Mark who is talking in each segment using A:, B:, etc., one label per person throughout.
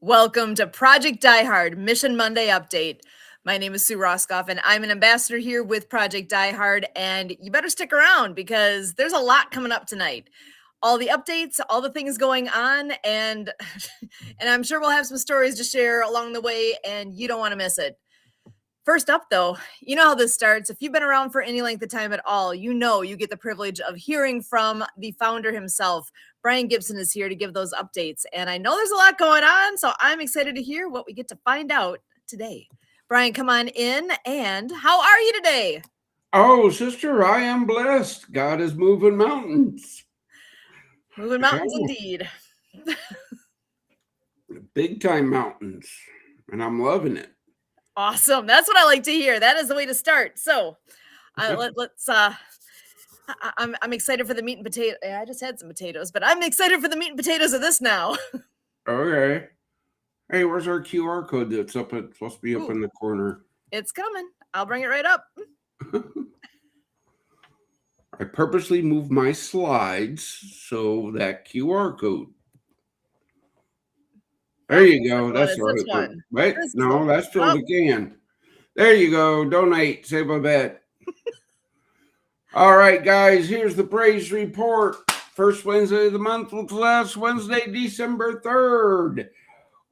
A: Welcome to Project Die Hard Mission Monday Update. My name is Sue Roskoff, and I'm an ambassador here with Project Die Hard. And you better stick around because there's a lot coming up tonight. All the updates, all the things going on, and and I'm sure we'll have some stories to share along the way, and you don't want to miss it. First up, though, you know how this starts. If you've been around for any length of time at all, you know you get the privilege of hearing from the founder himself. Brian Gibson is here to give those updates. And I know there's a lot going on, so I'm excited to hear what we get to find out today. Brian, come on in. And how are you today?
B: Oh, sister, I am blessed. God is moving mountains.
A: Moving mountains indeed.
B: Big time mountains. And I'm loving it.
A: Awesome. That's what I like to hear. That is the way to start. So let's I'm excited for the meat and potato. I just had some potatoes, but I'm excited for the meat and potatoes of this now.
B: Okay. Hey, where's our QR code that's supposed to be up in the corner?
A: It's coming. I'll bring it right up.
B: I purposely moved my slides so that QR code. There you go. That's the right one. Wait, no, that's filled again. There you go. Donate. Save a bet. All right, guys, here's the praise report. First Wednesday of the month was last Wednesday, December 3rd.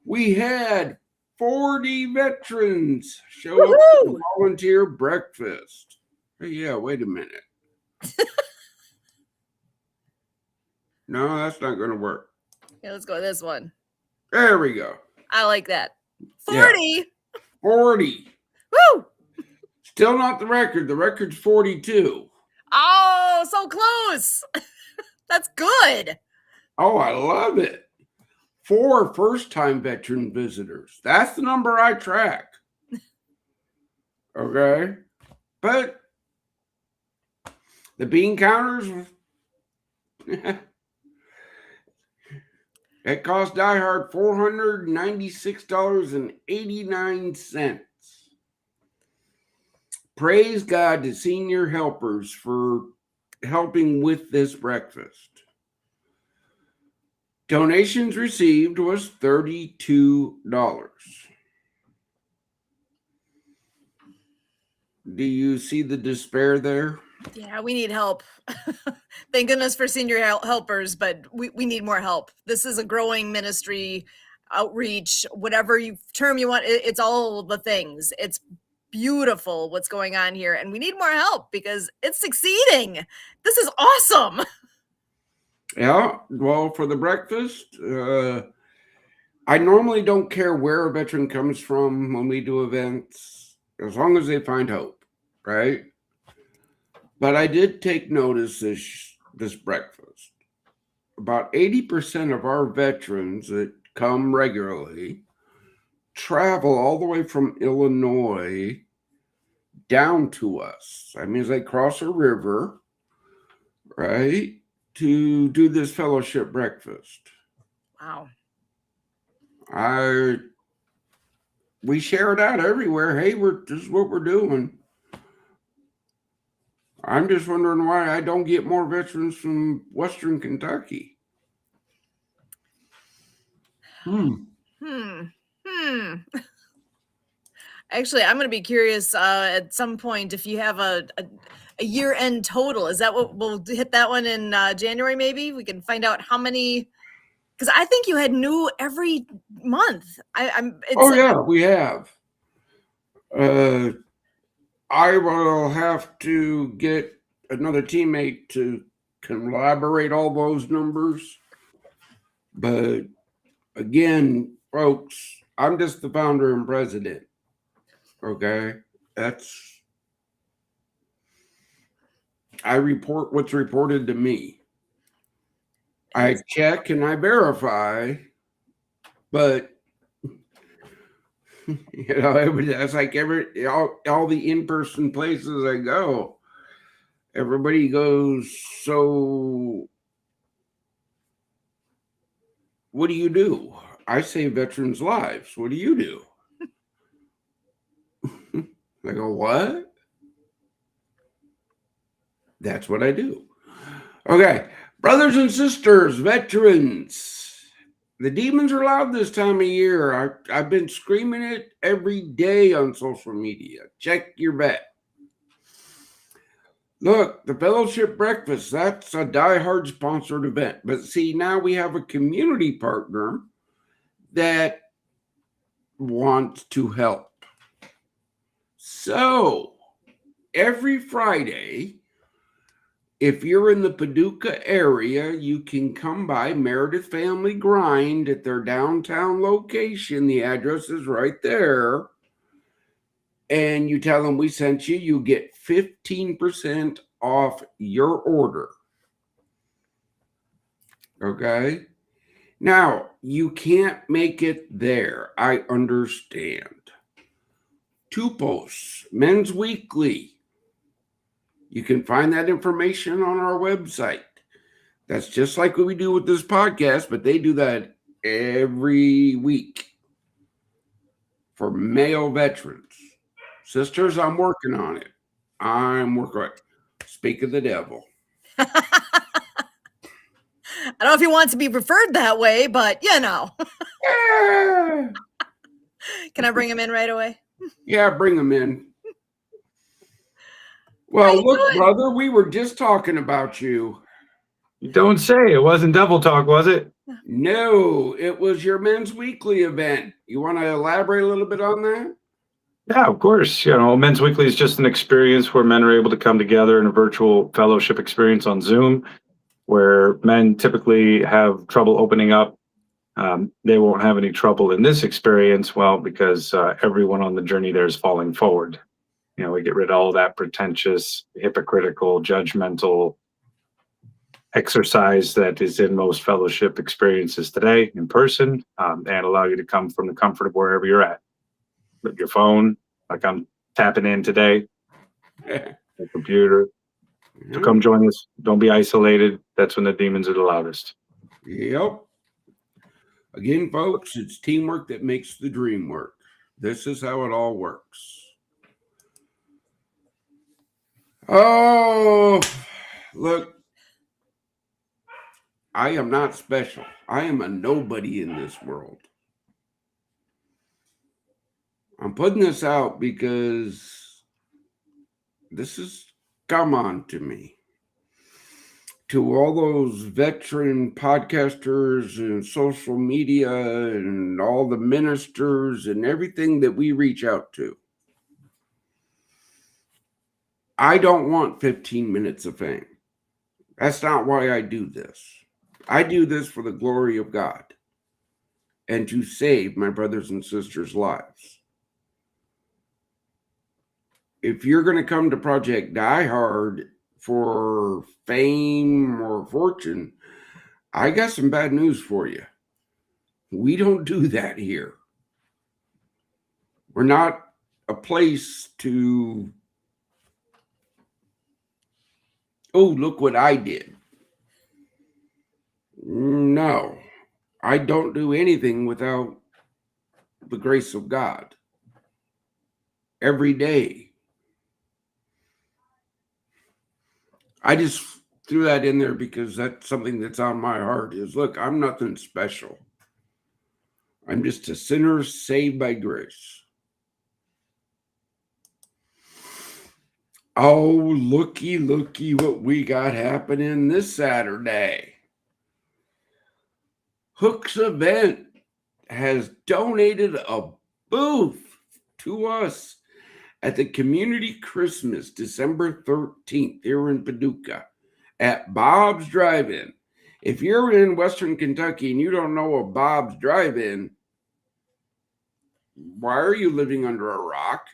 B: We had 40 veterans show up for volunteer breakfast. Hey, yeah, wait a minute. No, that's not going to work.
A: Okay, let's go with this one.
B: There we go.
A: I like that. 40.
B: Yeah. 40.
A: Woo!
B: Still not the record. The record's 42.
A: Oh, so close. That's good.
B: Oh, I love it. 4 first-time veteran visitors. That's the number I track. Okay. But the bean counters, it cost Die Hard $496.89. Praise God to senior helpers for helping with this breakfast. Donations received was $32. Do you see the despair there?
A: Yeah, we need help. Thank goodness for senior helpers, but we need more help. This is a growing ministry, outreach, whatever term you want. It's all the things. It's beautiful what's going on here, and we need more help because it's succeeding. This is awesome.
B: Yeah, well, for the breakfast, I normally don't care where a veteran comes from when we do events, as long as they find hope, right? But I did take notice this breakfast. About 80% of our veterans that come regularly travel all the way from Illinois down to us. That means they cross a river, right, to do this fellowship breakfast.
A: Wow.
B: We share it out everywhere. Hey, this is what we're doing. I'm just wondering why I don't get more veterans from Western Kentucky.
A: Actually, I'm going to be curious at some point if you have a year-end total. Is that what we'll hit that one in January? Maybe we can find out how many. Because I think you had new every month.
B: We have. I will have to get another teammate to collaborate all those numbers. But again, folks, I'm just the founder and president. Okay? I report what's reported to me. I check and I verify, but it's like all the in-person places I go, everybody goes, so what do you do? I save veterans' lives. What do you do? I go, what? That's what I do. Okay, brothers and sisters, veterans, The demons are loud this time of year. I've been screaming it every day on social media. Check your vet. Look, the Fellowship Breakfast, that's a die-hard sponsored event. But see, now we have a community partner that wants to help. So, every Friday, if you're in the Paducah area, you can come by Meredith Family Grind at their downtown location. The address is right there. And you tell them we sent you, you get 15% off your order. Okay? Now, you can't make it there. I understand. 2 posts, Men's Weekly. You can find that information on our website. That's just like what we do with this podcast, but they do that every week for male veterans. Sisters, I'm working on it. I'm working on it. Speak of the devil.
A: I don't know if he wants to be referred that way, but
B: Yeah.
A: Can I bring him in right away?
B: Yeah, bring him in. Well, look, brother, we were just talking about you.
C: You don't say. It wasn't Devil Talk, was it?
B: No, it was your Men's Weekly event. You want to elaborate a little bit on that?
C: Yeah, of course. Men's Weekly is just an experience where men are able to come together in a virtual fellowship experience on Zoom, where men typically have trouble opening up. They won't have any trouble in this experience, well, because everyone on the journey there is falling forward. We get rid of all that pretentious, hypocritical, judgmental exercise that is in most fellowship experiences today in person, and allow you to come from the comfort of wherever you're at. With your phone, like I'm tapping in today, the computer. So come join us. Don't be isolated. That's when the demons are the loudest.
B: Yep. Again, folks, it's teamwork that makes the dream work. This is how it all works. Oh, look, I am not special. I am a nobody in this world. I'm putting this out because this is come on to me. To all those veteran podcasters and social media and all the ministers and everything that we reach out to. I don't want 15 minutes of fame. That's not why I do this. I do this for the glory of God and to save my brothers and sisters' lives. If you're going to come to Project Die Hard for fame or fortune, I got some bad news for you. We don't do that here. We're not a place to, oh, look what I did. No, I don't do anything without the grace of God. Every day. I just threw that in there because that's something that's on my heart is, look, I'm nothing special. I'm just a sinner saved by grace. Oh, looky what we got happening this Saturday. Hook's Event has donated a booth to us at the Community Christmas, December 13th, here in Paducah, at Bob's Drive-In. If you're in Western Kentucky and you don't know of Bob's Drive-In, why are you living under a rock?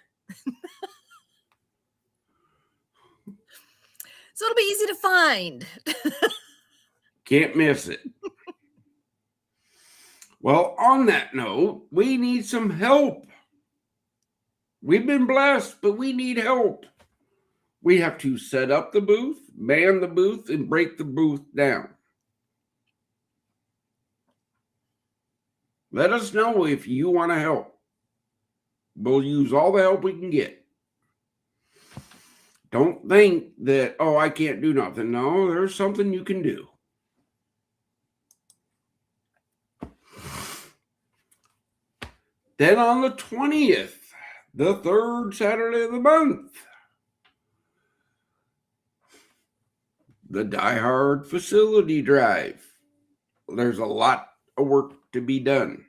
A: So it'll be easy to find.
B: Can't miss it. Well, on that note, we need some help. We've been blessed, but we need help. We have to set up the booth, man the booth, and break the booth down. Let us know if you want to help. We'll use all the help we can get. Don't think that, oh, I can't do nothing. No, there's something you can do. Then on the 20th, the third Saturday of the month, the Die Hard facility drive. There's a lot of work to be done.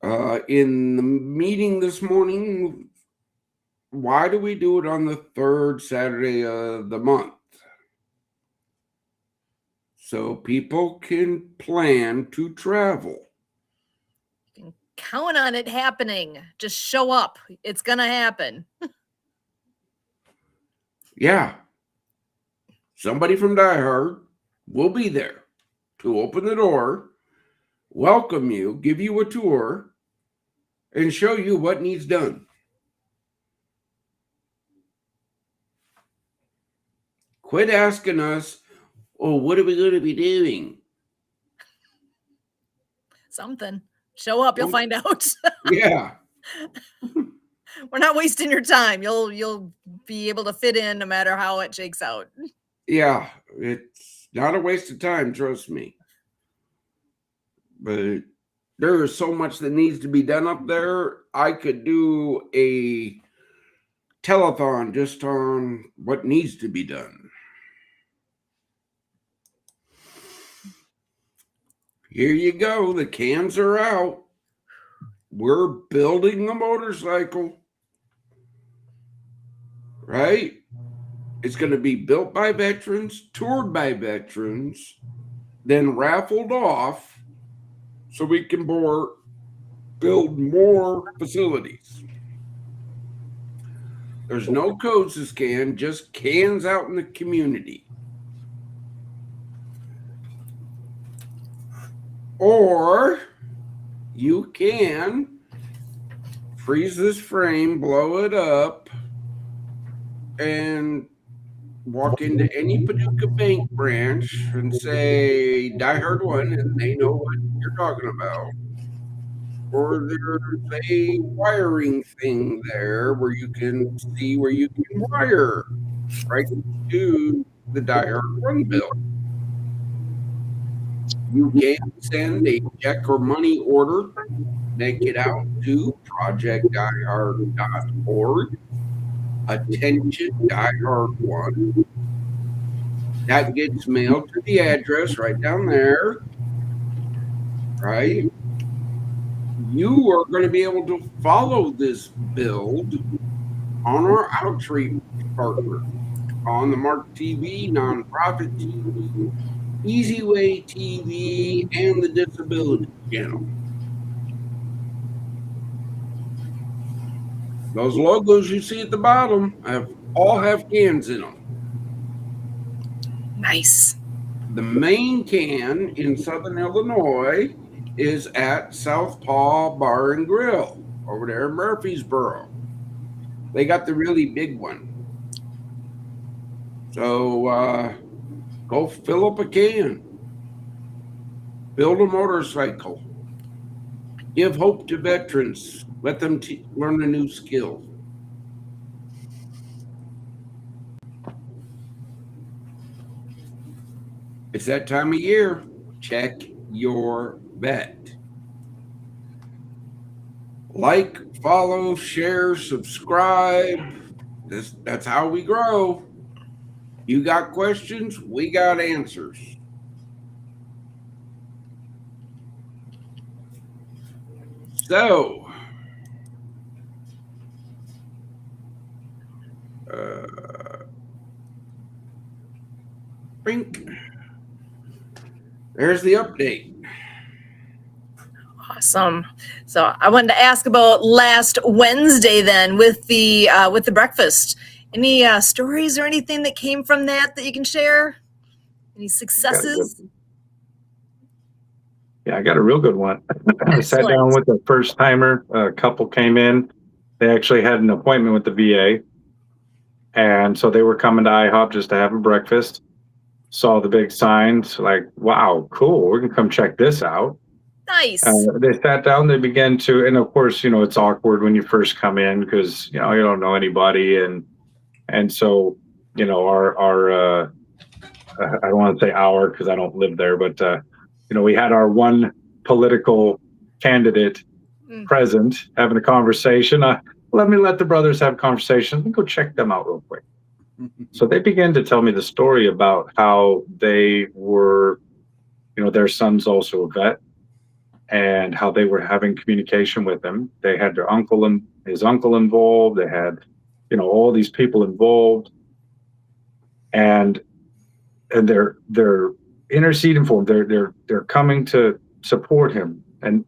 B: In the meeting this morning, why do we do it on the third Saturday of the month? So people can plan to travel.
A: You can count on it happening. Just show up. It's going to happen.
B: Yeah. Somebody from Die Hard will be there to open the door, welcome you, give you a tour, and show you what needs done. Quit asking us, oh, what are we going to be doing?
A: Something. Show up, you'll find out.
B: Yeah.
A: We're not wasting your time. You'll be able to fit in no matter how it shakes out.
B: Yeah, it's not a waste of time, trust me. But there is so much that needs to be done up there. I could do a telethon just on what needs to be done. Here you go. The cans are out. We're building a motorcycle. Right? It's going to be built by veterans, toured by veterans, then raffled off so we can build more facilities. There's no codes to scan, just cans out in the community. Or you can freeze this frame, blow it up, and walk into any Paducah Bank branch and say Die Hard 1, and they know what you're talking about. Or there's a wiring thing there where you can see where you can wire right to the Die Hard 1 bill. You can send a check or money order, make it out to projectdiehard.org. Attention Die Hard 1. That gets mailed to the address right down there. Right? You are going to be able to follow this build on our outreach partner on the Mark TV, Nonprofit TV, Easy Way TV, and the Disability Channel. Those logos you see at the bottom all have cans in them.
A: Nice.
B: The main can in Southern Illinois is at Southpaw Bar and Grill over there in Murfreesboro. They got the really big one. So go fill up a can. Build a motorcycle. Give hope to veterans. Let them learn a new skill. It's that time of year. Check your vet. Like, follow, share, subscribe. That's how we grow. You got questions, we got answers. So, there's the update.
A: Awesome. So I wanted to ask about last Wednesday then with the breakfast. Any stories or anything that came from that you can share? Any successes?
C: Yeah, I got a real good one. I sat down with a first timer. A couple came in. They actually had an appointment with the VA. And so they were coming to IHOP just to have a breakfast. Saw the big signs, like, wow, cool. We can come check this out.
A: Nice.
C: They sat down, they began to, and of course, it's awkward when you first come in because, you don't know anybody. And so, our I don't want to say our because I don't live there, but, we had our one political candidate
A: Mm.
C: present, having a conversation. Let the brothers have a conversation. Let me go check them out real quick. So they began to tell me the story about how they were, their son's also a vet, and how they were having communication with him. They had their uncle and his uncle involved. They had, all these people involved, and they're interceding for him. They're coming to support him. And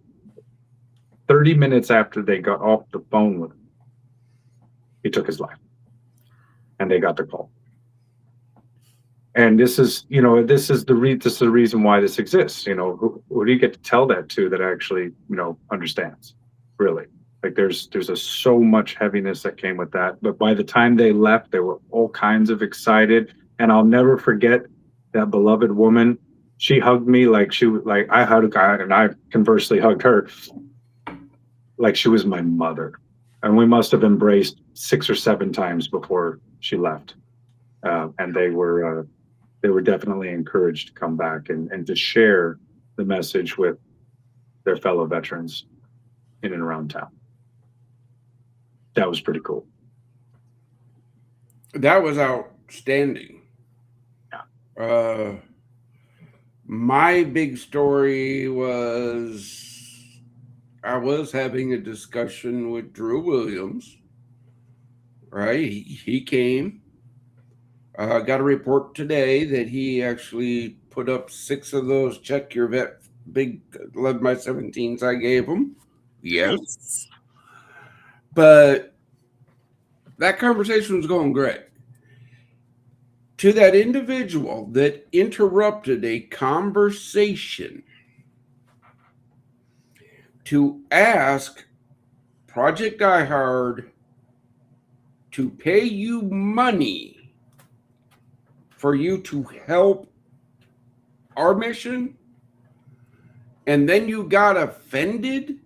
C: 30 minutes after they got off the phone with him, he took his life, and they got the call. And this is the reason why this exists. Who do you get to tell that to that actually, understands, really? Like there's so much heaviness that came with that. But by the time they left, they were all kinds of excited. And I'll never forget that beloved woman. She hugged me like I hugged a guy, and I conversely hugged her like she was my mother. And we must have embraced 6 or 7 times before she left. And they were definitely encouraged to come back and to share the message with their fellow veterans in and around town. That was pretty cool.
B: That was outstanding.
C: Yeah.
B: My big story was I was having a discussion with Drew Williams. Right? He came. Got a report today that he actually put up 6 of those check your vet big 11x17s I gave him. Yes.
A: Nice.
B: But that conversation was going great. To that individual that interrupted a conversation to ask Project Die Hard to pay you money for you to help our mission, and then you got offended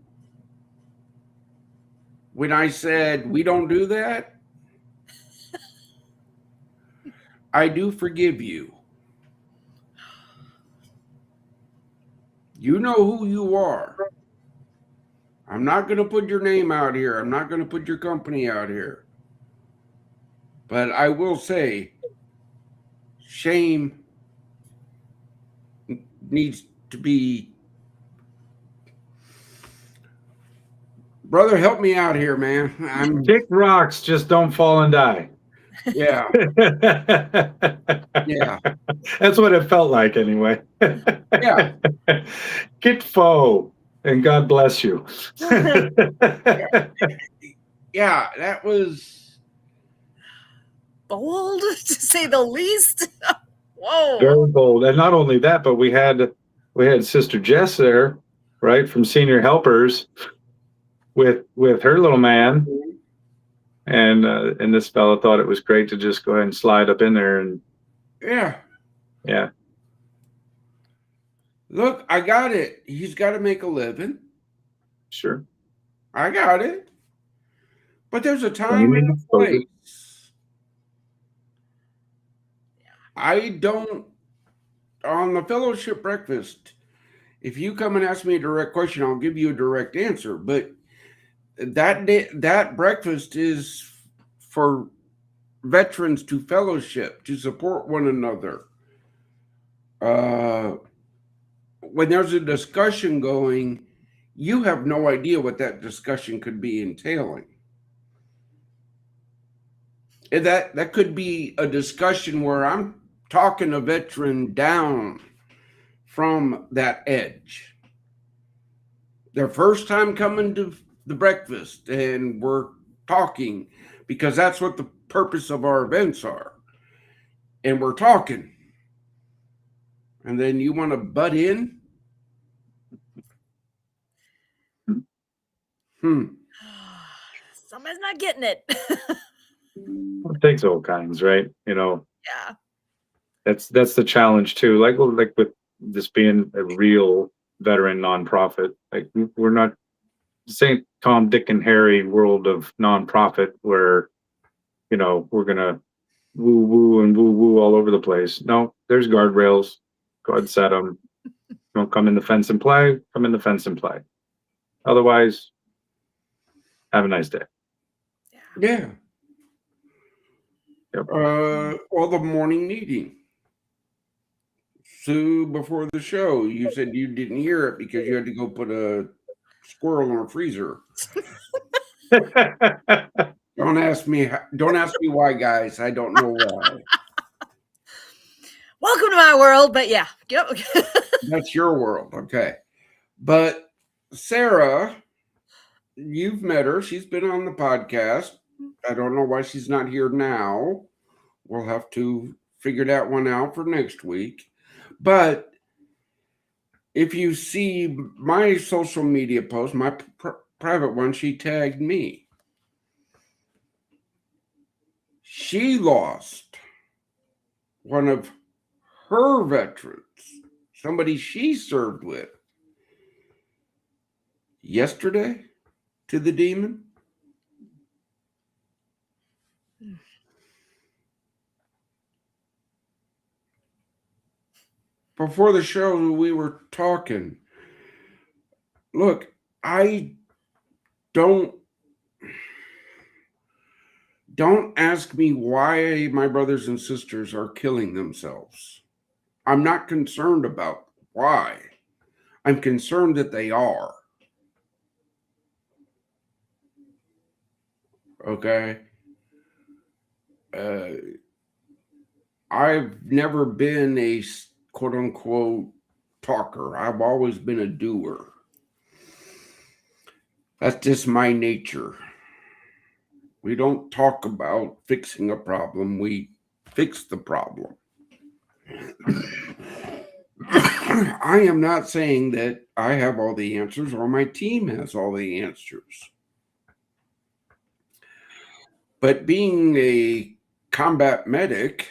B: when I said we don't do that, I do forgive you. You know who you are. I'm not going to put your name out here. I'm not going to put your company out here. But I will say, shame needs to be. Brother, help me out here, man.
C: Kick rocks, just don't fall and die.
B: Yeah. Yeah.
C: That's what it felt like anyway.
B: Yeah.
C: Get foe, and God bless you.
B: Yeah, that was
A: bold, to say the least. Whoa.
C: Very bold. And not only that, but we had Sister Jess there, right, from Senior Helpers with her little man. And this fellow thought it was great to just go ahead and slide up in there and yeah.
B: Look, I got it. He's got to make a living.
C: Sure.
B: I got it. But there's a time and a place. I don't, on the fellowship breakfast, if you come and ask me a direct question, I'll give you a direct answer. But that breakfast is for veterans to fellowship, to support one another. When there's a discussion going, you have no idea what that discussion could be entailing. And that could be a discussion where I'm talking a veteran down from that edge. Their first time coming to the breakfast, and we're talking because that's what the purpose of our events are. And we're talking. And then you want to butt in?
A: Somebody's not getting it.
C: It takes all kinds, right?
A: Yeah.
C: That's the challenge too. Like with this being a real veteran nonprofit, like we're not St. Tom, Dick, and Harry world of nonprofit where, we're gonna woo woo and woo woo all over the place. No, there's guardrails. Go ahead and set them. Don't come in the fence and play. Come in the fence and play. Otherwise, Have a nice day.
B: Yeah.
C: Yep.
B: Well, the morning meeting. Sue, before the show, you said you didn't hear it because you had to go put a squirrel in a freezer. Don't ask me why, guys. I don't know why.
A: Welcome to my world, but yeah. Yep.
B: That's your world, okay. But Sarah, you've met her. She's been on the podcast. I don't know why she's not here now. We'll have to figure that one out for next week. But if you see my social media post, my private one, she tagged me. She lost one of her veterans, somebody she served with, yesterday to the demon. Before the show, we were talking. Look, I don't ask me why my brothers and sisters are killing themselves. I'm not concerned about why. I'm concerned that they are. Okay? I've never been a quote unquote talker. I've always been a doer. That's just my nature. We don't talk about fixing a problem, we fix the problem. I am not saying that I have all the answers or my team has all the answers. But being a combat medic,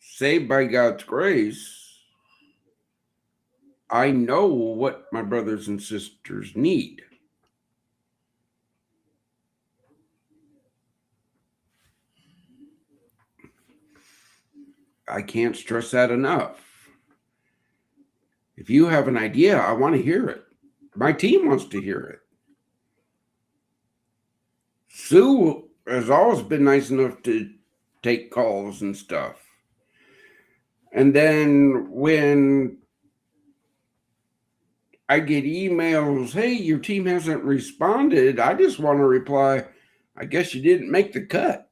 B: saved by God's grace, I know what my brothers and sisters need. I can't stress that enough. If you have an idea, I want to hear it. My team wants to hear it. Sue has always been nice enough to take calls and stuff. And then when I get emails, hey, your team hasn't responded, I just want to reply, I guess you didn't make the cut.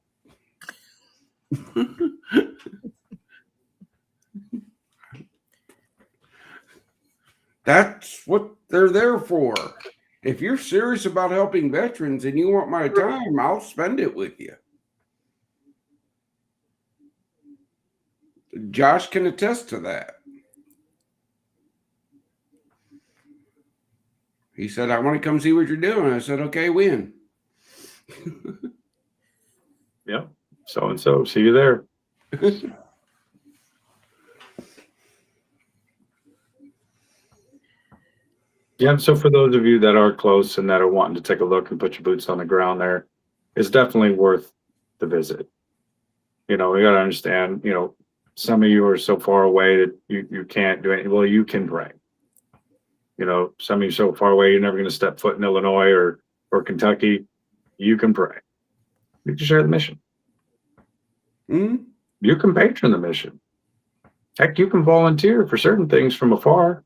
B: That's what they're there for. If you're serious about helping veterans and you want my time, I'll spend it with you. Josh can attest to that. He said, I want to come see what you're doing. I said, okay, when?
C: Yep. So-and-so. See you there. Yeah, so for those of you that are close and that are wanting to take a look and put your boots on the ground there, it's definitely worth the visit. You know, we got to understand, you know, some of you are so far away that you can't do anything. Well, you can pray. You know, some of you so far away, you're never going to step foot in Illinois or Kentucky. You can pray. You can share the mission.
B: Mm-hmm.
C: You can patron the mission. Heck, you can volunteer for certain things from afar.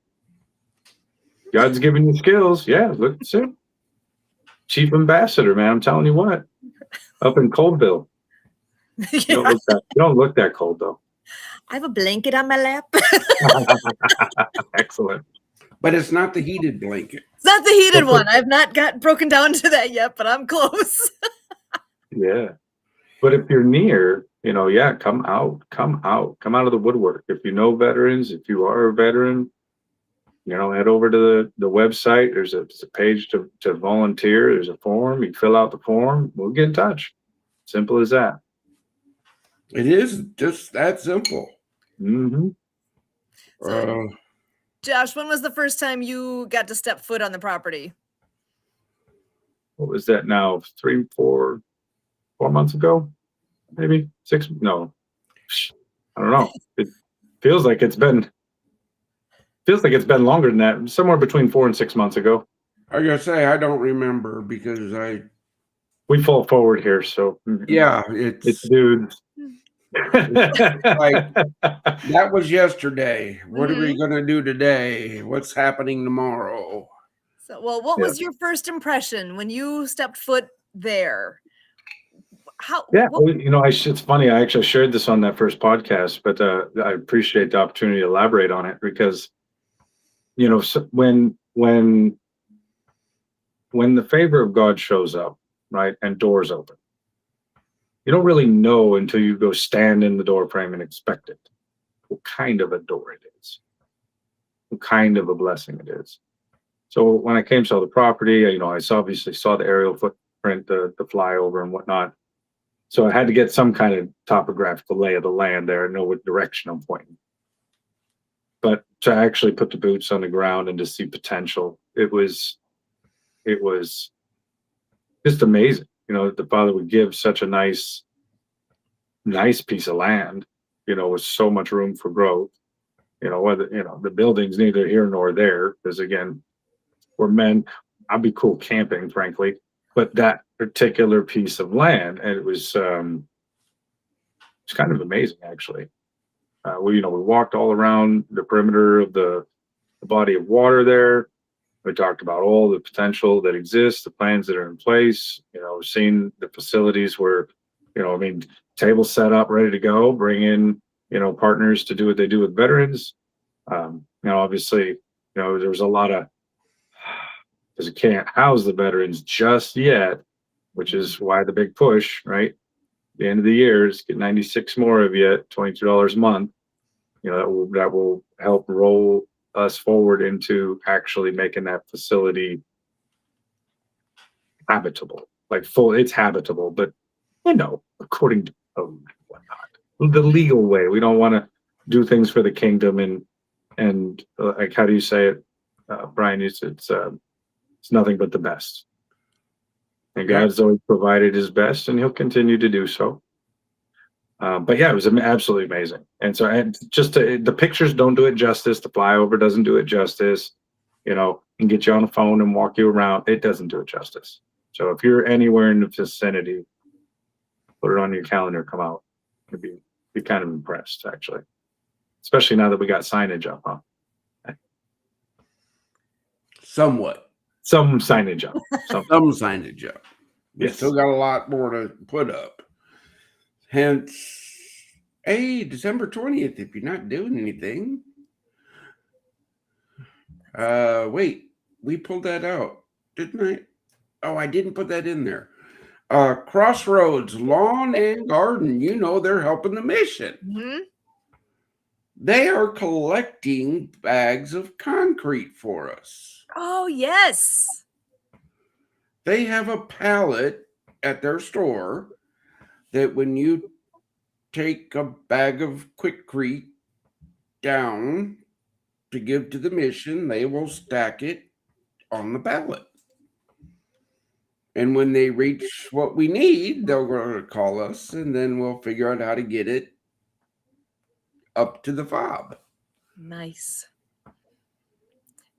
C: God's given you skills. Yeah, look at Sue. Chief ambassador, man. I'm telling you what. Up in Coldville.
A: Yeah.
C: You don't look that cold, though.
A: I have a blanket on my lap.
C: Excellent.
B: But it's not the heated blanket.
A: It's not the heated one. I've not got broken down to that yet, but I'm close.
C: Yeah. But if you're near, you know, yeah, come out of the woodwork. If you know veterans, if you are a veteran, you know, head over to the website. There's a page to volunteer. There's a form. You fill out the form. We'll get in touch. Simple as that.
B: It is just that simple.
C: Mm-hmm.
A: So, Josh, when was the first time you got to step foot on the property?
C: What was that now? 4 months ago? Maybe 6? No. I don't know. It feels like it's been longer than that. Somewhere between 4 and 6 months ago.
B: I gotta say, I don't remember because
C: We fall forward here, so
B: yeah,
C: it's dudes.
B: like that was yesterday. What are we
A: Mhm.
B: gonna do today? What's happening tomorrow?
A: So, well, what
C: Yeah.
A: was your first impression when you stepped foot there? How?
C: Yeah,
A: What?
C: well, it's funny. I actually shared this on that first podcast, but I appreciate the opportunity to elaborate on it because so when the favor of God shows up, right, and doors open, you don't really know until you go stand in the door frame and inspect it. What kind of a door it is, what kind of a blessing it is. So when I came to the property, I obviously saw the aerial footprint, the flyover and whatnot. So I had to get some kind of topographical lay of the land there, know what direction I'm pointing. But to actually put the boots on the ground and to see potential, it was just amazing. That the Father would give such a nice piece of land, with so much room for growth. Whether the building's neither here nor there, because again, we're men. I'd be cool camping, frankly, but that particular piece of land, and it's kind of amazing actually. We walked all around the perimeter of the body of water there. We talked about all the potential that exists, the plans that are in place. Seeing the facilities where, tables set up, ready to go. Bring in, partners to do what they do with veterans. Obviously, there was a lot of because it can't house the veterans just yet, which is why the big push, right? The end of the year is get 96 more of you at $22 a month. That will help roll us forward into actually making that facility habitable, like full. It's habitable, but according to code and whatnot, the legal way. We don't want to do things for the kingdom and like how do you say it, Brian? It's nothing but the best, and
B: Yeah.
C: God's always provided His best, and He'll continue to do so. But yeah, it was absolutely amazing. And so, the pictures don't do it justice. The flyover doesn't do it justice. And get you on the phone and walk you around. It doesn't do it justice. So if you're anywhere in the vicinity, put it on your calendar. Come out. You'd be kind of impressed, actually. Especially now that we got signage up, huh?
B: Somewhat.
C: Some signage up.
B: Some signage up. We
C: Yes.
B: still got a lot more to put up. Hence, hey, December 20th, if you're not doing anything. Wait, we pulled that out, didn't I? Oh, I didn't put that in there. Crossroads Lawn and Garden, they're helping the mission.
A: Mhm.
B: They are collecting bags of concrete for us.
A: Oh, yes.
B: They have a pallet at their store that when you take a bag of Quickcrete down to give to the mission, they will stack it on the pallet. And when they reach what we need, they're going to call us, and then we'll figure out how to get it up to the fob.
A: Nice.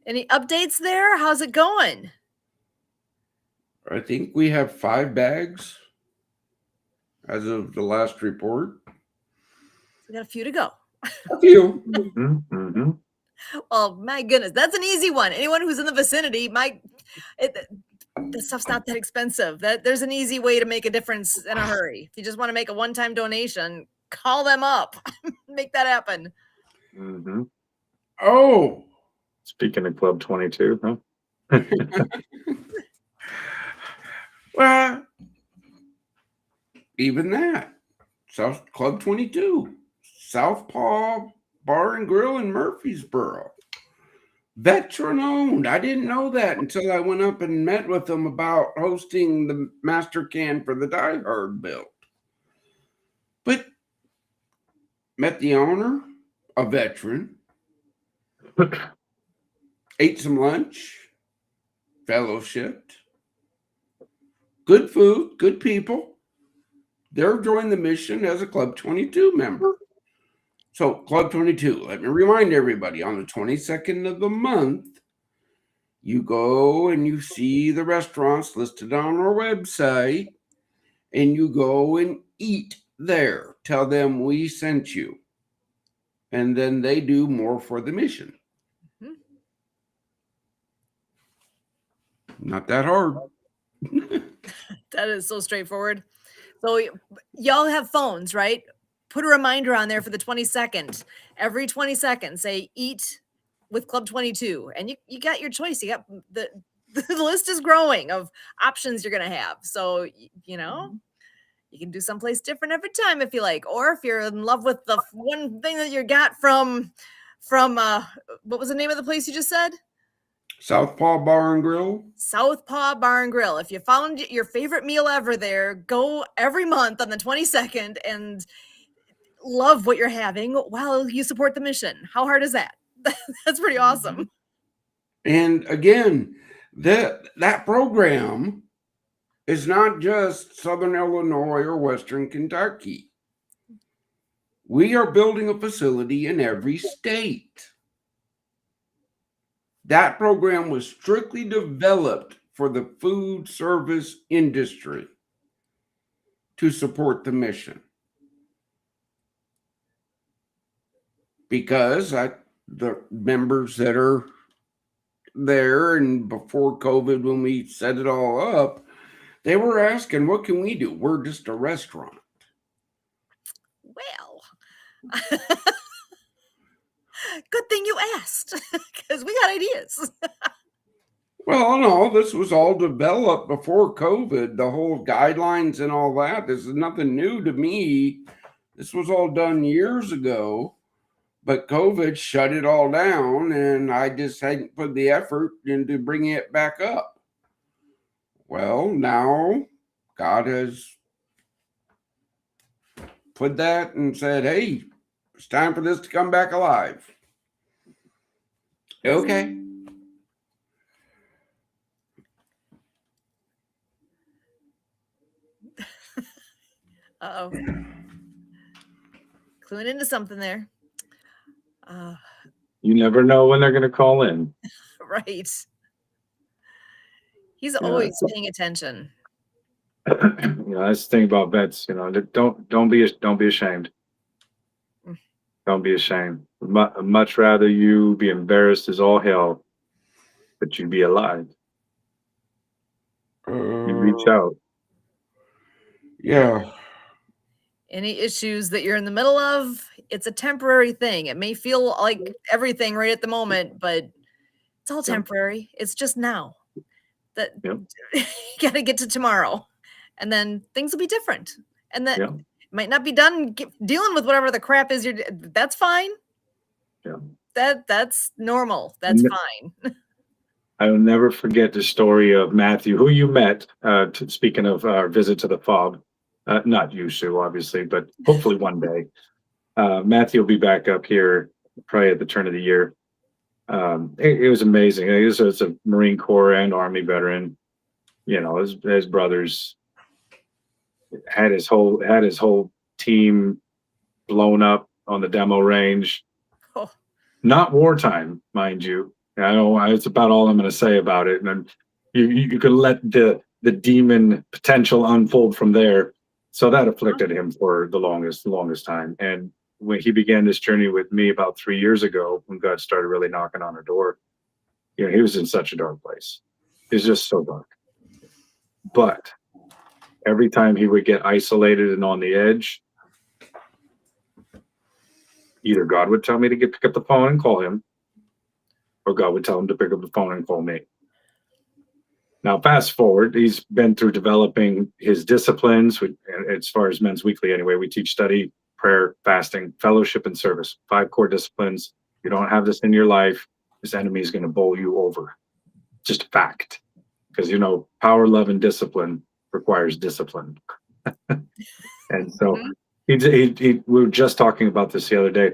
A: Any updates there? How's it going?
B: I think we have 5 bags as of the last report.
A: We got a few to go.
B: A few.
C: Mm-hmm, mm-hmm.
A: Oh my goodness, that's an easy one. Anyone who's in the vicinity, this stuff's not that expensive. There's an easy way to make a difference in a hurry. If you just want to make a one-time donation, call them up. Make that happen.
C: Mm-hmm.
B: Oh.
C: Speaking of Club 22, huh?
B: Well, even that. South Club 22. Southpaw Bar and Grill in Murfreesboro. Veteran owned. I didn't know that until I went up and met with them about hosting the master can for the Die Hard build. But met the owner, a veteran, ate some lunch, fellowshipped. Good food, good people. They're joining the mission as a Club 22 member. So Club 22, let me remind everybody, on the 22nd of the month, You go and you see the restaurants listed on our website, and you go and eat there. Tell them we sent you. And then they do more for the mission.
A: Mhm.
B: Not that hard.
A: That is so straightforward. So y'all have phones, right? Put a reminder on there for the 22nd. Every 22nd, say eat with Club 22. And you got your choice. You got the list is growing of options you're gonna have. So you know, you can do someplace different every time if you like. Or if you're in love with the one thing that you got from what was the name of the place you just said?
B: Southpaw Bar and Grill.
A: Southpaw Bar and Grill. If you found your favorite meal ever there, go every month on the 22nd and love what you're having while you support the mission. How hard is that? That's pretty awesome.
B: And again, that program is not just Southern Illinois or Western Kentucky. We are building a facility in every state. That program was strictly developed for the food service industry to support the mission. Because the members that are there and before COVID, when we set it all up, they were asking, what can we do? We're just a restaurant.
A: Well, good thing you asked because we got ideas.
B: Well, no, this was all developed before COVID, the whole guidelines and all that. This is nothing new to me. This was all done years ago, but COVID shut it all down, and I just hadn't put the effort into bringing it back up. Well, now God has put that and said, hey, it's time for this to come back alive. Okay.
A: Uh-oh. Cluing into something there.
C: You never know when they're going to call in.
A: Right. He's always paying attention.
C: That's the thing about vets. Don't be ashamed. Don't be ashamed. Much rather you be embarrassed as all hell, but you be alive. You reach out.
B: Yeah.
A: Any issues that you're in the middle of, it's a temporary thing. It may feel like everything right at the moment, but it's all temporary. It's just now that you got to get to tomorrow, and then things will be different. And that might not be done dealing with whatever the crap is. That's fine.
C: Yeah,
A: that's normal. That's fine.
C: I will never forget the story of Matthew, who you met. Speaking of our visit to the FOB, not you, Sue, obviously, but hopefully one day. Matthew will be back up here probably at the turn of the year. It was amazing. It's a Marine Corps and Army veteran. His brothers had his whole team blown up on the demo range.
A: Oh.
C: Not wartime, mind you. I know it's about all I'm going to say about it, and then you can let the demon potential unfold from there. So that afflicted him for the longest time. And when he began this journey with me about 3 years ago, when God started really knocking on our door, he was in such a dark place. It was just so dark. But every time he would get isolated and on the edge, either God would tell me to pick up the phone and call him, or God would tell him to pick up the phone and call me. Now, fast forward, he's been through developing his disciplines. As far as Men's Weekly, anyway, we teach study, prayer, fasting, fellowship, and service. 5 core disciplines. If you don't have this in your life, this enemy is going to bowl you over. Just a fact. Because, power, love, and discipline requires discipline. And so we were just talking about this the other day.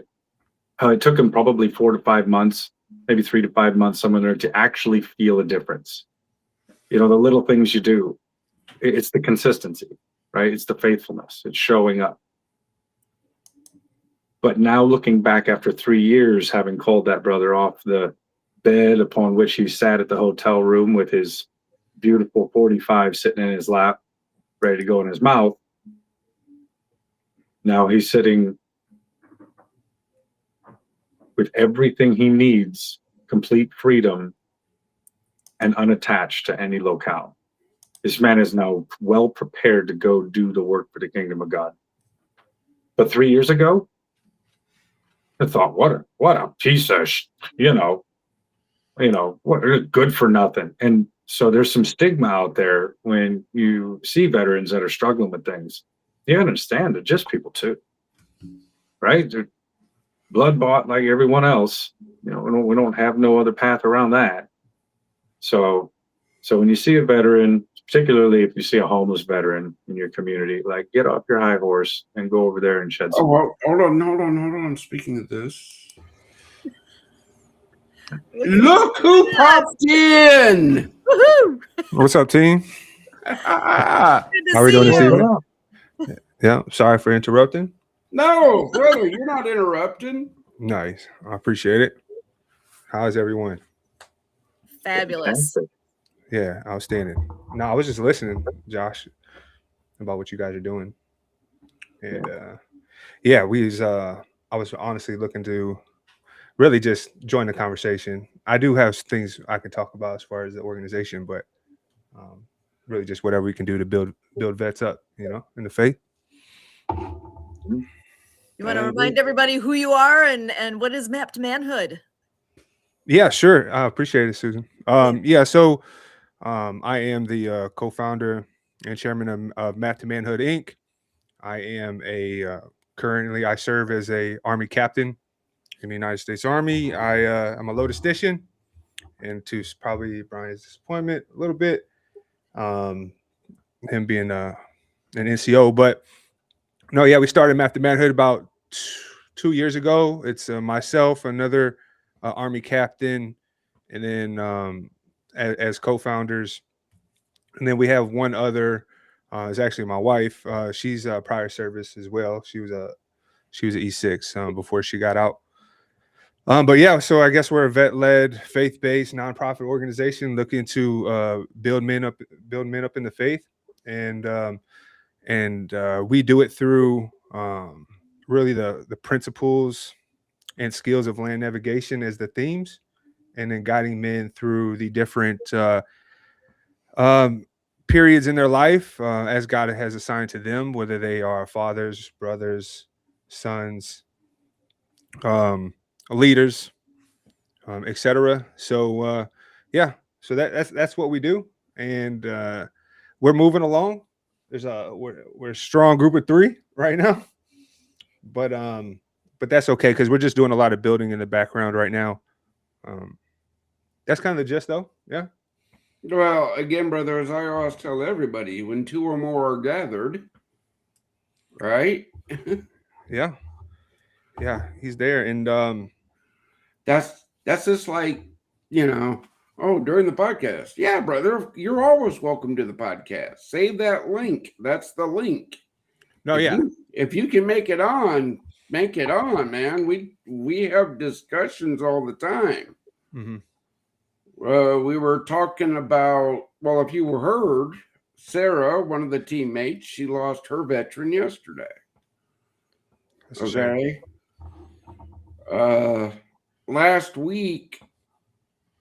C: It took him probably 4 to 5 months, maybe 3 to 5 months, somewhere to actually feel a difference. The little things you do, it's the consistency, right? It's the faithfulness. It's showing up. But now looking back after 3 years, having called that brother off the bed upon which he sat at the hotel room with his beautiful 45 sitting in his lap, ready to go in his mouth. Now he's sitting with everything he needs, complete freedom, and unattached to any locale. This man is now well prepared to go do the work for the kingdom of God. But 3 years ago, I thought, what a piece of, what good for nothing. And so there's some stigma out there when you see veterans that are struggling with things. You understand they're just people too, right? They're blood bought like everyone else. We don't have no other path around that. So when you see a veteran, particularly if you see a homeless veteran in your community, like, get off your high horse and go over there and shed some.
B: Oh, well, hold on. Speaking of this, look who popped in.
A: Woohoo!
D: What's up, team?
A: Good to
D: How are we
A: see
D: doing this
A: you.
D: evening? Yeah, sorry for interrupting.
B: No, brother, you're not interrupting.
D: Nice. I appreciate it. How's everyone?
A: Fabulous.
D: Yeah, outstanding. No, I was just listening, Josh, about what you guys are doing. And yeah, I was honestly looking to really just join the conversation. I do have things I can talk about as far as the organization, but really just whatever we can do to build vets up, in the faith.
A: You want to remind everybody who you are and what is Mapped Manhood?
D: Yeah, sure. I appreciate it, Susan. Yeah, so I am the co-founder and chairman of Mapped Manhood Inc. I am currently I serve as a Army captain in the United States Army. I'm a logistician, and to probably Brian's disappointment a little bit, him being an NCO, but no, yeah, we started Mapped Manhood about 2 years ago. It's myself, another Army captain, and then as co-founders, and then we have one other. It's actually my wife. She's prior service as well. She was an E6 before she got out. But yeah, so I guess we're a vet-led, faith-based nonprofit organization looking to build men up in the faith, and we do it through really the principles and skills of land navigation as the themes, and then guiding men through the different periods in their life as God has assigned to them, whether they are fathers, brothers, sons, leaders, etc. So yeah, so that's what we do, and we're moving along. We're a strong group of 3 right now, but that's okay because we're just doing a lot of building in the background right now. That's kind of the gist, though. Yeah.
B: Well, again, brother, as I always tell everybody, when 2 or more are gathered, right?
D: Yeah, he's there, and
B: that's just like, during the podcast. Yeah, brother, you're always welcome to the podcast. Save that link. That's the link.
D: No,
B: if you can make it on, man. We have discussions all the time.
D: Mm-hmm.
B: We were talking about, well, if you heard, Sarah, one of the teammates, she lost her veteran yesterday. Okay. Last week,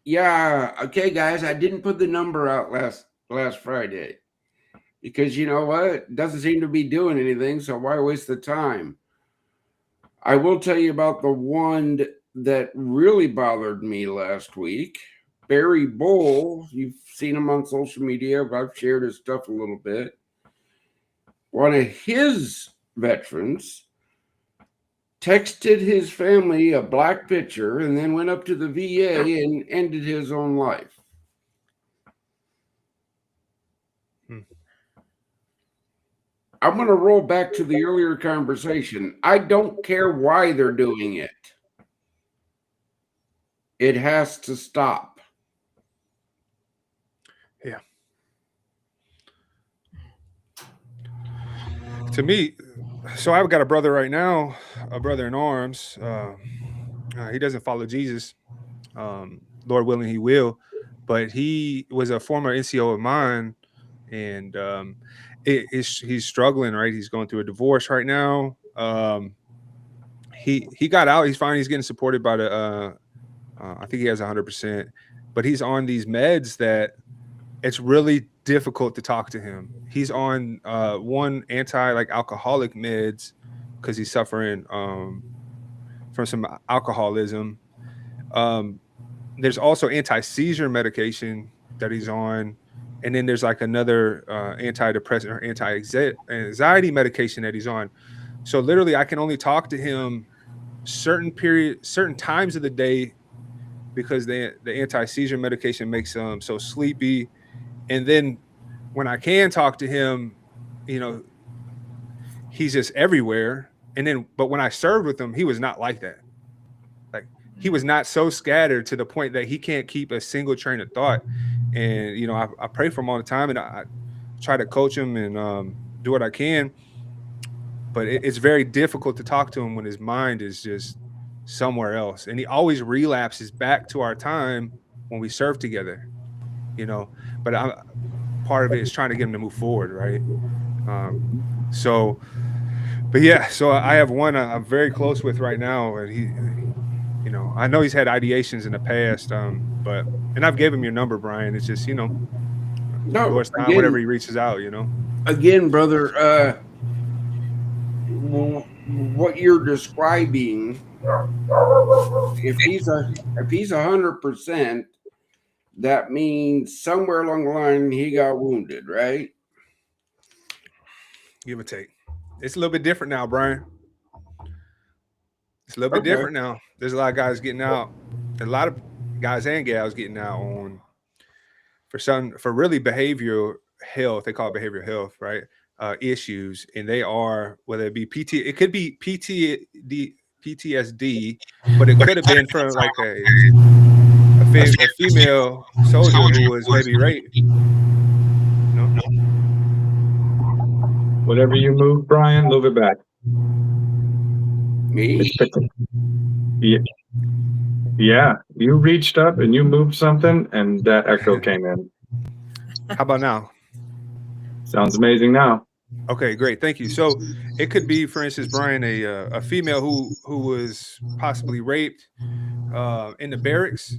B: yeah, okay, guys, I didn't put the number out last Friday because you know what? It doesn't seem to be doing anything, so why waste the time? I will tell you about the one that really bothered me last week. Barry Bull, you've seen him on social media. I've shared his stuff a little bit. One of his veterans texted his family a black picture and then went up to the VA and ended his own life. I'm going to roll back to the earlier conversation. I don't care why they're doing it. It has to stop.
D: Yeah. To me, so I've got a brother right now, a brother in arms. He doesn't follow Jesus. Lord willing, he will. But he was a former NCO of mine, and he's struggling. Right, he's going through a divorce right now. He got out. He's getting supported by the. I think he has 100%, but he's on these meds that it's really difficult to talk to him. He's on one like alcoholic meds because he's suffering from some alcoholism. There's also anti-seizure medication that he's on, and then there's like another antidepressant or anti-anxiety medication that he's on. So literally, I can only talk to him certain times of the day because the anti-seizure medication makes him so sleepy. And then when I can talk to him, he's just everywhere. And then, but when I served with him, he was not like that. Like he was not so scattered to the point that he can't keep a single train of thought. And, I pray for him all the time, and I try to coach him and do what I can. But it's very difficult to talk to him when his mind is just somewhere else. And he always relapses back to our time when we served together, but part of it is trying to get him to move forward. Right. So I have one I'm very close with right now, and he, I know he's had ideations in the past, and I've gave him your number, Brian. It's just, Lord's time, whenever he reaches out,
B: Again, brother, what you're describing, if he's 100%, that means somewhere along the line he got wounded, right?
D: Give or take. It's a little bit different now, Brian. It's a little bit different now. There's a lot of guys getting out. A lot of guys and gals getting out for really behavioral health. They call it behavioral health, right? Issues, and they are, whether it be it could be PTSD, but it could have been from like a female soldier who was maybe raped.
C: Whatever you move, Brian, move it back.
B: Me?
C: Yeah, you reached up and you moved something, and that echo came in.
D: How about now?
C: Sounds amazing now.
D: Okay, great. Thank you. So it could be, for instance, Brian, a female who was possibly raped in the barracks.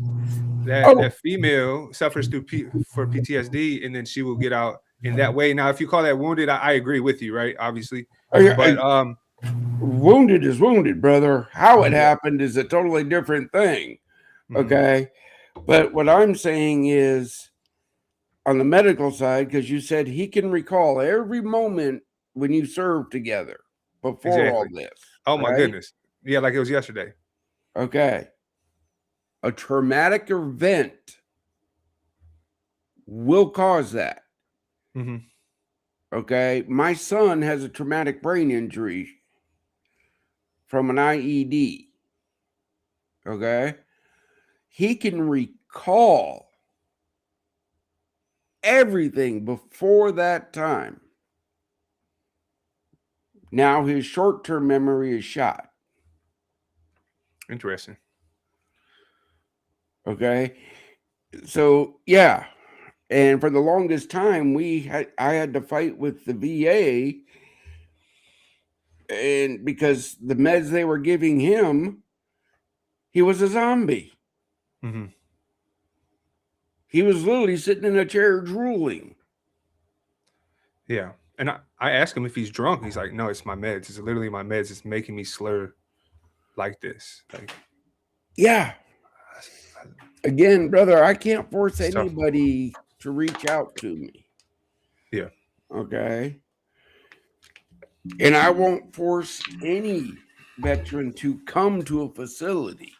D: That female suffers for PTSD, and then she will get out in that way. Now, if you call that wounded, I agree with you, right? Obviously, but
B: wounded is wounded, brother. How it happened is a totally different thing. Okay, but what I'm saying is, on the medical side, because you said he can recall every moment when you served together before all this.
D: Oh my goodness. Yeah, like it was yesterday.
B: Okay. A traumatic event will cause that. Okay. My son has a traumatic brain injury from an IED. Okay. He can recall everything before that time. Now his short-term memory is shot.
D: Interesting.
B: Okay. So yeah. And for the longest time, I had to fight with the VA, and because the meds they were giving him, he was a zombie. He was literally sitting in a chair drooling.
D: Yeah. And I asked him if he's drunk. He's like, no, it's my meds. It's literally my meds. It's making me slur like this.
B: Yeah. Again, brother, I can't force anybody to reach out to me.
D: Yeah.
B: Okay. And I won't force any veteran to come to a facility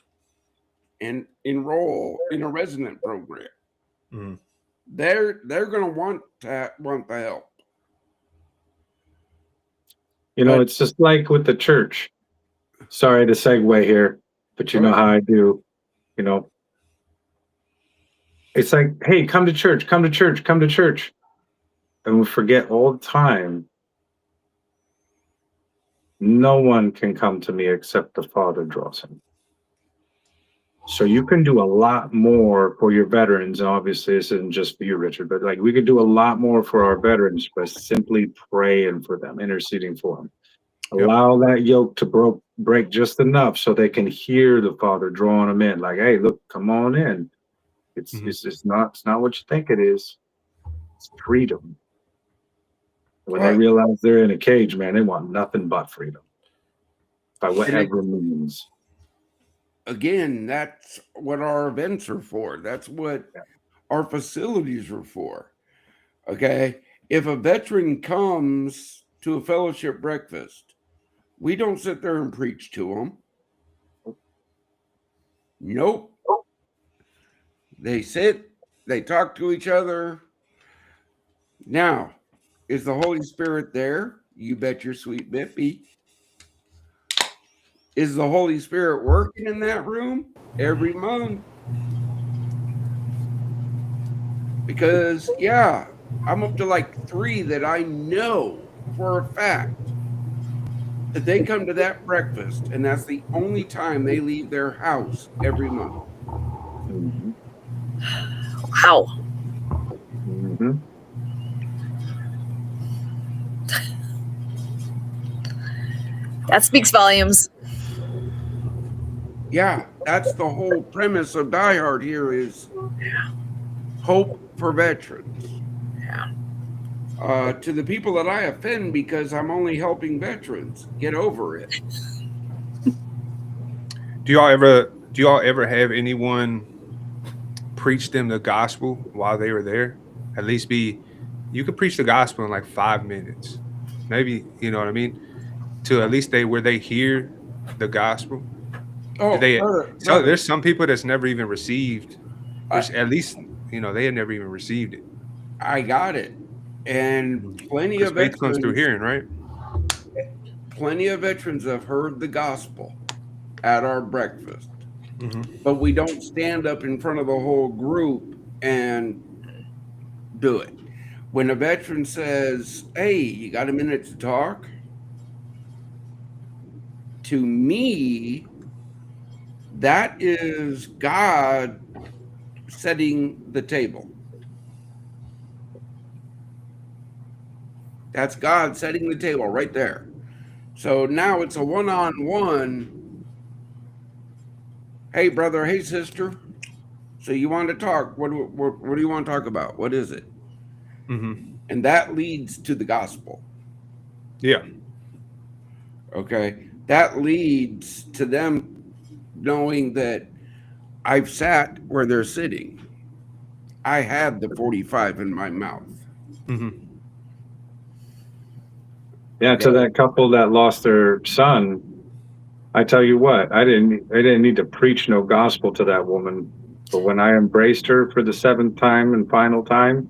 B: and enroll in a resident program. They're going to want the help.
C: It's just like with the church. Sorry to segue here, but you know how I do. It's like, hey, come to church, come to church, come to church. And we forget all the time. No one can come to me except the Father draws him. So you can do a lot more for your veterans. And obviously, this isn't just for you, Richard, but like we could do a lot more for our veterans by simply praying for them, interceding for them.
D: Yep.
C: Allow that yoke to break just enough so they can hear the Father drawing them in. Like, hey, look, come on in. It's not what you think it is. It's freedom. When they realize they're in a cage, man, they want nothing but freedom by whatever means.
B: Again, that's what our events are for. That's what our facilities are for. Okay. If a veteran comes to a fellowship breakfast, we don't sit there and preach to them. Nope. They sit, they talk to each other. Now, is the Holy Spirit there? You bet your sweet Bippy. Is the Holy Spirit working in that room every month? Because, yeah, I'm up to like 3 that I know for a fact that they come to that breakfast, and that's the only time they leave their house every month.
C: Mm-hmm.
A: Wow.
C: Mm-hmm.
A: That speaks volumes.
B: Yeah, that's the whole premise of Die Hard here is hope for veterans.
A: Yeah.
B: To the people that I offend because I'm only helping veterans, get over it.
D: Do y'all ever have anyone preach them the gospel while they were there? At least you could preach the gospel in like 5 minutes. Maybe, you know what I mean? To at least where they hear the gospel. So there's some people that's never even received, at least, they had never even received it.
B: I got it. And plenty of
D: faith comes through
B: veterans,
D: hearing, right?
B: plenty of veterans have heard the gospel at our breakfast.
D: Mm-hmm.
B: But we don't stand up in front of the whole group and do it. When a veteran says, hey, you got a minute to talk? To me, that is God setting the table. That's God setting the table right there. So now it's a one-on-one. Hey, brother. Hey, sister. So you want to talk? What do you want to talk about? What is it?
D: Mm-hmm.
B: And that leads to the gospel.
D: Yeah.
B: Okay. That leads to them knowing that I've sat where they're sitting. I had the 45 in my mouth.
D: Mm-hmm.
C: Yeah, to that couple that lost their son, I tell you what, I didn't need to preach no gospel to that woman. But when I embraced her for the 7th time and final time,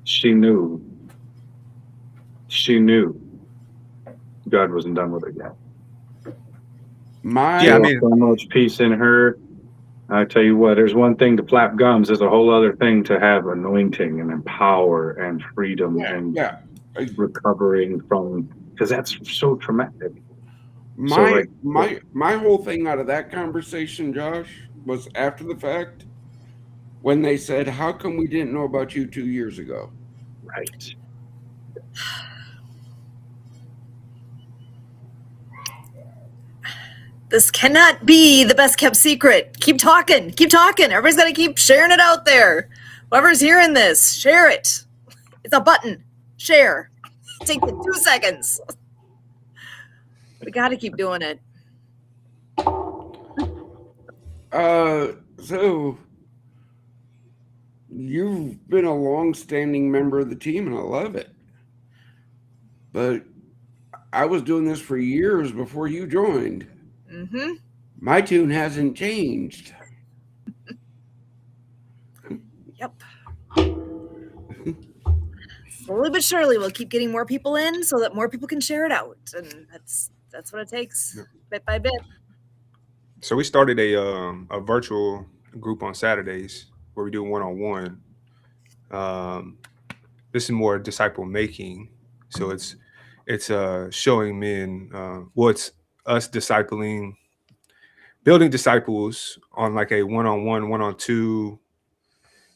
C: she knew. She knew God wasn't done with her yet. So much peace in her. I tell you what, there's one thing to flap gums. There's a whole other thing to have anointing and power and freedom and recovering from, because that's so traumatic.
B: My whole thing out of that conversation, Josh, was after the fact when they said, how come we didn't know about you 2 years ago?
C: Right.
A: This cannot be the best kept secret. Keep talking. Keep talking. Everybody's got to keep sharing it out there. Whoever's hearing this, share it. It's a button. Share. Take 2 seconds. We got to keep doing it.
B: So you've been a long-standing member of the team, and I love it. But I was doing this for years before you joined.
A: Mm-hmm.
B: My tune hasn't changed.
A: Yep. Slowly but surely, we'll keep getting more people in so that more people can share it out, and that's what it takes, bit by bit.
D: So we started a virtual group on Saturdays where we do one-on-one. This is more disciple making, so it's showing men. It's us discipling building disciples on like a one-on-one, one-on-two.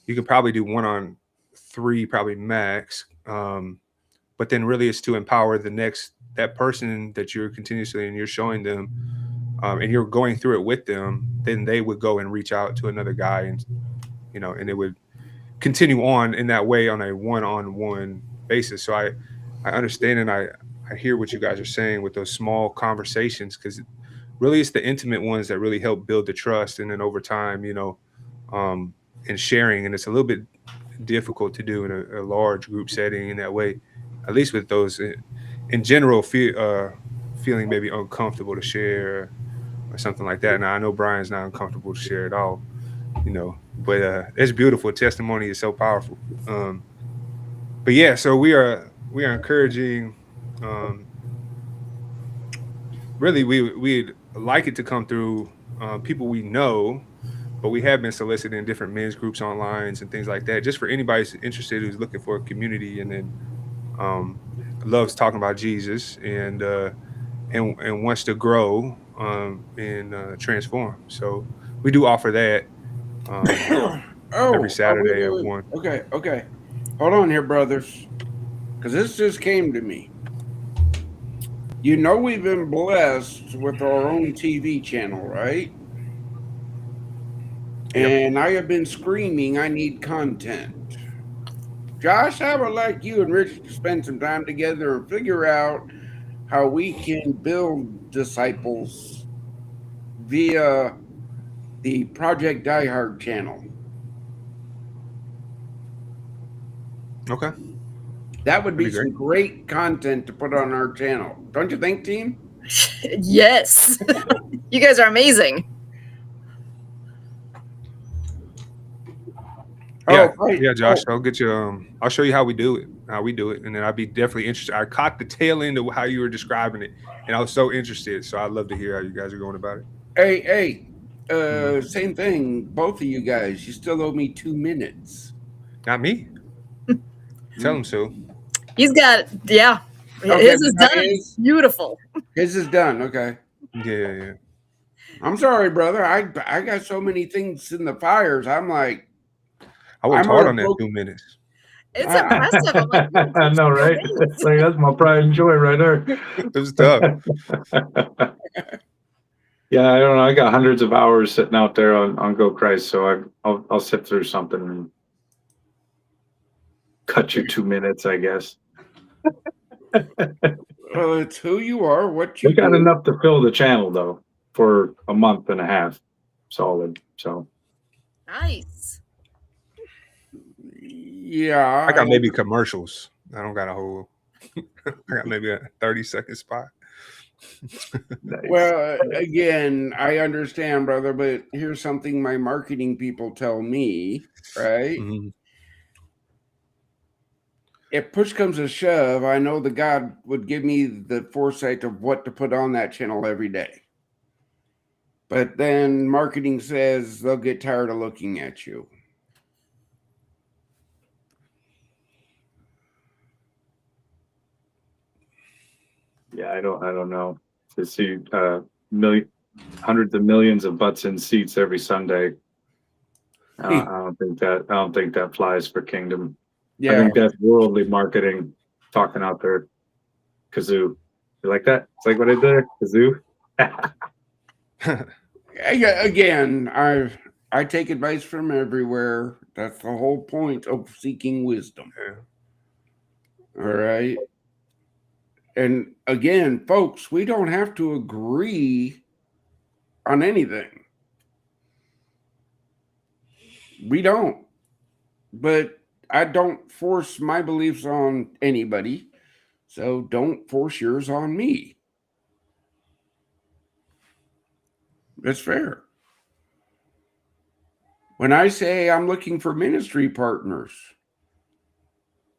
D: You could probably do 1-on-3, probably max. But then really it's to empower that person that you're continuously and you're showing them, and you're going through it with them. Then they would go and reach out to another guy, and and it would continue on in that way on a one-on-one basis. So I understand, and I hear what you guys are saying with those small conversations, because really it's the intimate ones that really help build the trust, and then over time, and sharing. And it's a little bit difficult to do in a large group setting in that way, at least with those in general feeling maybe uncomfortable to share or something like that. Now I know Brian's not uncomfortable to share at all, but it's beautiful. Testimony is so powerful. But yeah, so we are encouraging, really we'd like it to come through people we know, but we have been soliciting different men's groups online and things like that, just for anybody who's interested, who's looking for a community, and then loves talking about Jesus, and wants to grow and transform. So we do offer that every Saturday at 1.
B: Okay. Hold on here, brothers, because this just came to me. We've been blessed with our own TV channel, right?
D: Yep.
B: And I have been screaming, I need content. Josh, I would like you and Rich to spend some time together and figure out how we can build disciples via the Project Die Hard channel.
D: Okay.
B: That would be
D: That'd be
B: some great content to put on our channel. Don't you think, team?
A: Yes. You guys are amazing.
D: Yeah,
B: right.
D: yeah, Josh. I'll get you. I'll show you how we do it, and then I'd be definitely interested. I caught the tail end of how you were describing it, and I was so interested. So I'd love to hear how you guys are going about it.
B: Hey, same thing. Both of you guys, you still owe me 2 minutes.
D: Not me. Tell him so.
A: He's got, yeah.
B: Okay,
A: His is done. Beautiful.
B: His is done. Okay.
D: Yeah.
B: I'm sorry, brother. I got so many things in the fires. I'm like,
D: I worked hard on that 2 minutes.
A: It's impressive. I'm like,
C: I know, right? It's like, that's my pride and joy right there.
D: It was tough.
C: Yeah, I don't know. I got hundreds of hours sitting out there on Go Christ, so I'll sit through something and cut you 2 minutes, I guess.
B: Well, it's who you are, what you
C: We got
B: do.
C: enough to fill the channel though for a month and a half, solid. So
A: nice.
B: Yeah,
D: I got maybe commercials. I don't got a whole. I got maybe a 30-second spot.
C: nice.
B: Well, again, I understand, brother, but here's something my marketing people tell me, right?
D: Mm-hmm.
B: If push comes to shove, I know that God would give me the foresight of what to put on that channel every day. But then marketing says they'll get tired of looking at you.
C: Yeah, I don't know. To see hundreds of millions of butts in seats every Sunday. I don't think that flies for Kingdom.
B: Yeah.
C: I think that's worldly marketing talking out there. Kazoo. You like that? It's like what I did, Kazoo.
B: Again, I take advice from everywhere. That's the whole point of seeking wisdom.
D: Yeah.
B: All right. And again, folks, we don't have to agree on anything. We don't. But I don't force my beliefs on anybody. So don't force yours on me. That's fair. When I say I'm looking for ministry partners,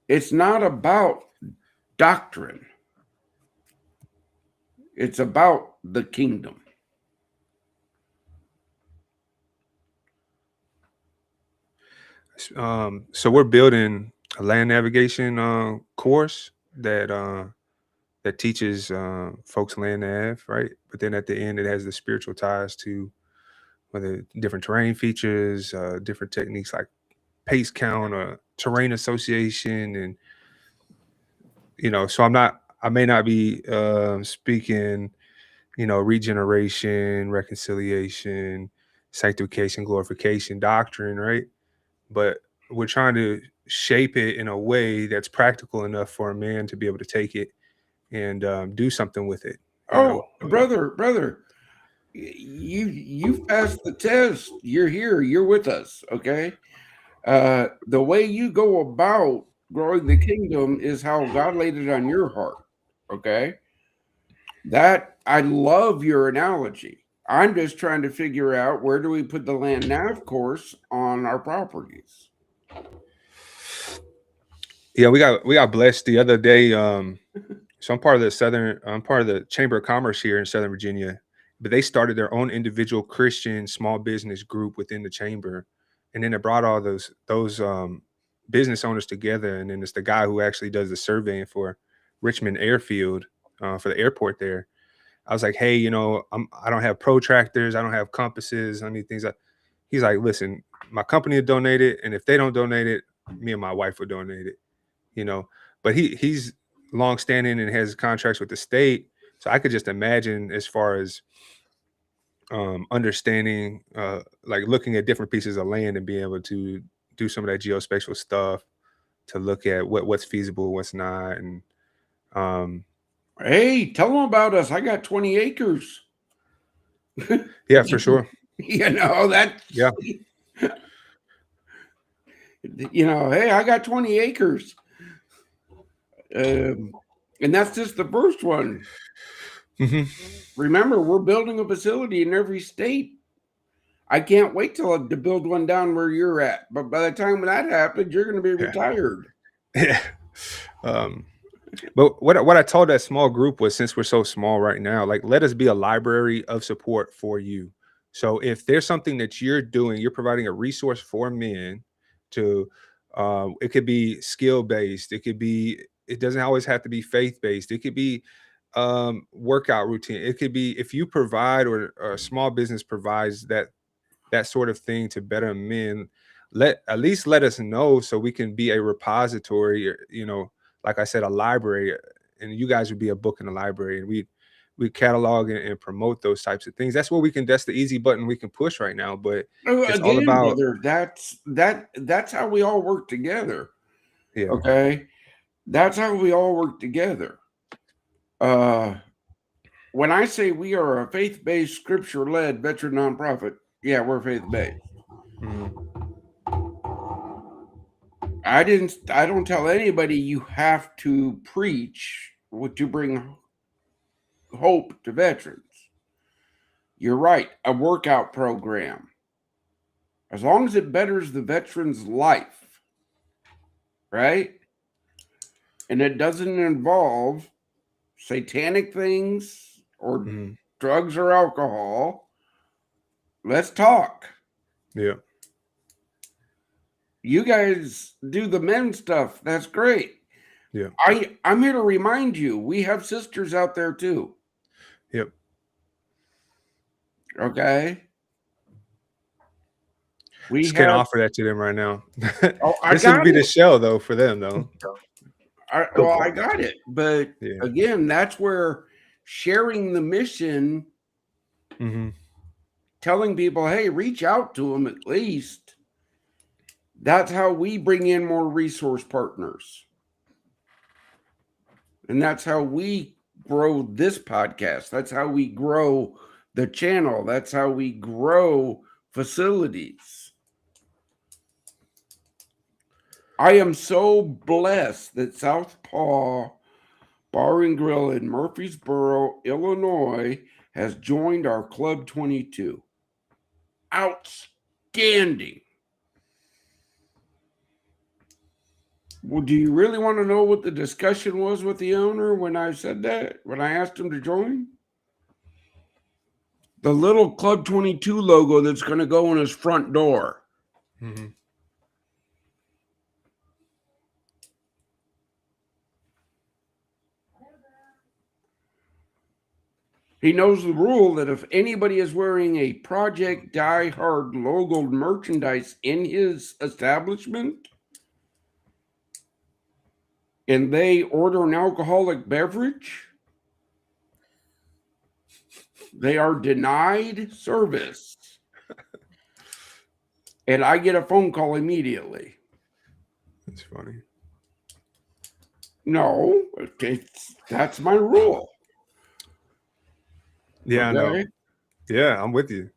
B: it's not about doctrine. It's about the kingdom.
D: So we're building a land navigation course that teaches folks land nav, right? But then at the end, it has the spiritual ties to whether different terrain features, different techniques like pace count or terrain association. And, so I may not be speaking, regeneration, reconciliation, sanctification, glorification, doctrine, right? But we're trying to shape it in a way that's practical enough for a man to be able to take it and do something with it.
B: Oh, brother, you passed the test. You're here. You're with us. Okay. The way you go about growing the kingdom is how God laid it on your heart. Okay. That I love your analogy. I'm just trying to figure out where do we put the land nav course on our properties.
D: Yeah, we got blessed the other day. So I'm part of the Chamber of Commerce here in Southern Virginia, but they started their own individual Christian small business group within the chamber, and then it brought all those business owners together. And then it's the guy who actually does the surveying for Richmond Airfield, for the airport there. I was like, hey, I don't have protractors, I don't have compasses, I need things like. He's like, listen, my company will donate it, and if they don't donate it, me and my wife will donate it. But he's long standing and has contracts with the state. So I could just imagine, as far as understanding, like looking at different pieces of land and being able to do some of that geospatial stuff to look at what's feasible, what's not. And
B: hey, tell them about us. I got 20 acres.
D: Yeah, for sure.
B: That.
D: Yeah.
B: Hey, I got 20 acres. And that's just the first one.
D: Mm-hmm.
B: Remember, we're building a facility in every state. I can't wait to build one down where you're at. But by the time that happens, you're going to be retired.
D: Yeah. But what I told that small group was, since we're so small right now, like, let us be a library of support for you. So if there's something that you're doing, you're providing a resource for men to, it could be skill based, it doesn't always have to be faith based, it could be workout routine, it could be, if you provide, or a small business provides that sort of thing to better men, at least let us know, so we can be a repository, or, like I said, a library, and you guys would be a book in the library, and we catalog and promote those types of things. That's the easy button we can push right now. But it's all about,
B: brother, that's how we all work together.
D: yeah.
B: Okay, that's how we all work together. When I say we are a faith-based, scripture-led veteran nonprofit, yeah, we're faith-based.
D: Mhm.
B: I don't tell anybody you have to preach to bring hope to veterans. You're right, a workout program. As long as it betters the veteran's life, right? And it doesn't involve satanic things or
D: Mhm.
B: drugs or alcohol, let's talk.
D: Yeah.
B: You guys do the men stuff. That's great.
D: Yeah.
B: I'm here to remind you, we have sisters out there too.
D: Yep.
B: Okay. We
D: Just can't
B: have.
D: offer that to them right now.
B: Oh, I
D: This would
B: got
D: be
B: it.
D: the shell, though, for them, though.
B: I got it. But
D: Yeah.
B: again, that's where sharing the mission,
D: Mm-hmm.
B: telling people, hey, reach out to them at least. That's how we bring in more resource partners. And that's how we grow this podcast. That's how we grow the channel. That's how we grow facilities. I am so blessed that Southpaw Bar and Grill in Murfreesboro, Illinois has joined our Club 22. Outstanding. Well, do you really want to know what the discussion was with the owner when I said that? When I asked him to join? The little Club 22 logo that's going to go on his front door.
D: Mm-hmm.
B: He knows the rule that if anybody is wearing a Project Die Hard logoed merchandise in his establishment and they order an alcoholic beverage, they are denied service. And I get a phone call immediately.
D: That's funny.
B: No, that's my rule.
D: Yeah, I know.
B: Okay?
D: Yeah, I'm with you.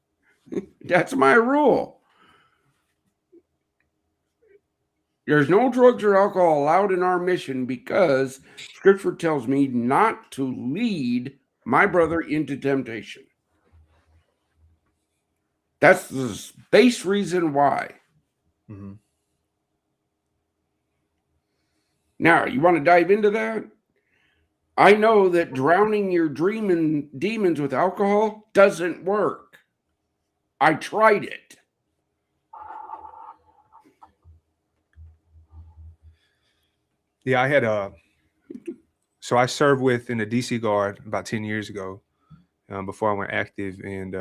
B: That's my rule. There's no drugs or alcohol allowed in our mission because Scripture tells me not to lead my brother into temptation. That's the base reason why.
D: Mm-hmm.
B: Now, you want to dive into that? I know that drowning your dreaming demons with alcohol doesn't work. I tried it.
D: Yeah, I had so I served with in the DC Guard about 10 years ago, before I went active, and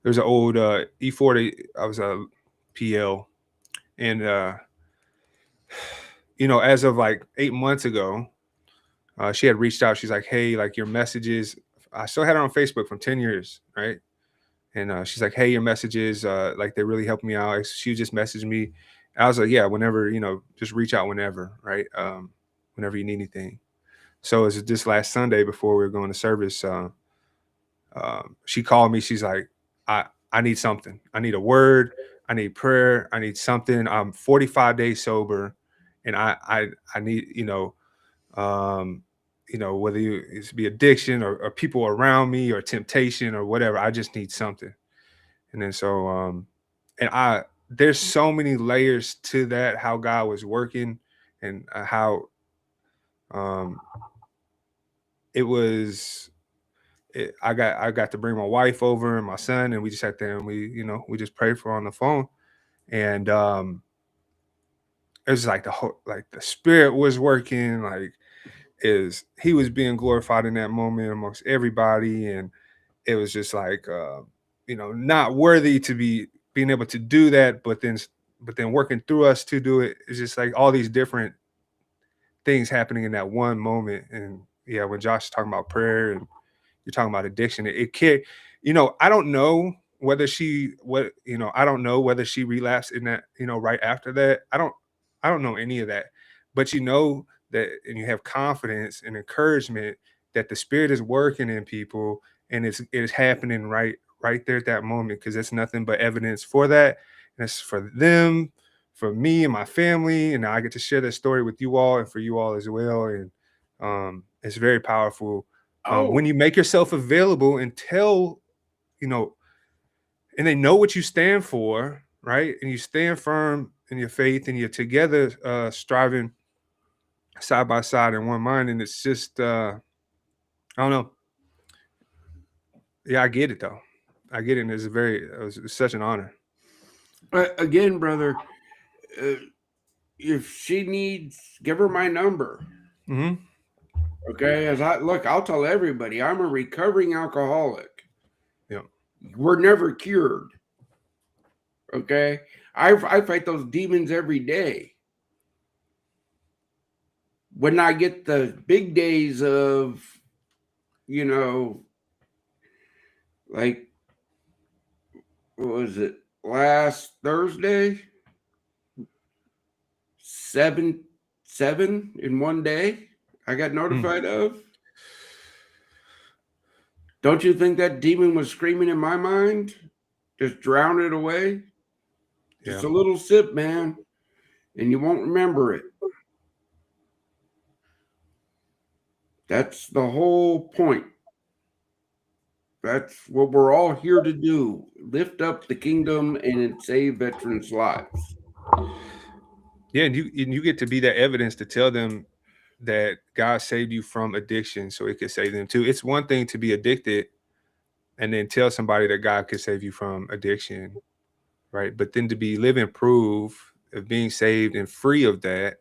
D: there's an old E40. I was a PL, and as of like 8 months ago, she had reached out. She's like, "Hey, like your messages." I still had her on Facebook from 10 years, right? And she's like, "Hey, your messages, like they really helped me out." She just messaged me. I was like, "Yeah, whenever, just reach out whenever, right? Whenever you need anything." So it was this last Sunday before we were going to service. She called me. She's like, I need something. I need a word. I need prayer. I need something. I'm 45 days sober, and I need, whether it's be addiction or people around me or temptation or whatever. I just need something. And then and there's so many layers to that, how God was working, and how um it was. I got to bring my wife over and my son, and we just sat there and we just prayed for her on the phone, and it was like the spirit was working, like is he was being glorified in that moment amongst everybody, and it was just like not worthy to be being able to do that, but then working through us to do it. It's just like all these different things happening in that one moment. And yeah, when Josh is talking about prayer and you're talking about addiction, it can't, I don't know whether I don't know whether she relapsed in that, right after that. I don't know any of that, but that, and you have confidence and encouragement that the spirit is working in people, and it's happening right there at that moment, because it's nothing but evidence for that. And it's for them, for me and my family, and I get to share that story with you all and for you all as well. And it's very powerful when
B: Oh,
D: you make yourself available and tell, you know, and they know what you stand for, right? And you stand firm in your faith, and you're together, striving side by side in one mind. And it's just, I don't know. Yeah, I get it though. I get it. And it's such an honor.
B: again, brother, uh, if she needs, give her my number.
D: Mm-hmm.
B: Okay, I'll tell everybody I'm a recovering alcoholic.
D: Yeah.
B: We're never cured. Okay, I fight those demons every day. When I get the big days of, like, what was it, last Thursday? Seven in one day I got notified of. Don't you think that demon was screaming in my mind? Just drown it away. Just
D: Yeah.
B: a little sip, man, and you won't remember it. That's the whole point. That's what we're all here to do. Lift up the kingdom and save veterans' lives.
D: Yeah. And you get to be that evidence to tell them that God saved you from addiction so it could save them too. It's one thing to be addicted and then tell somebody that God could save you from addiction, right? But then to be living proof of being saved and free of that,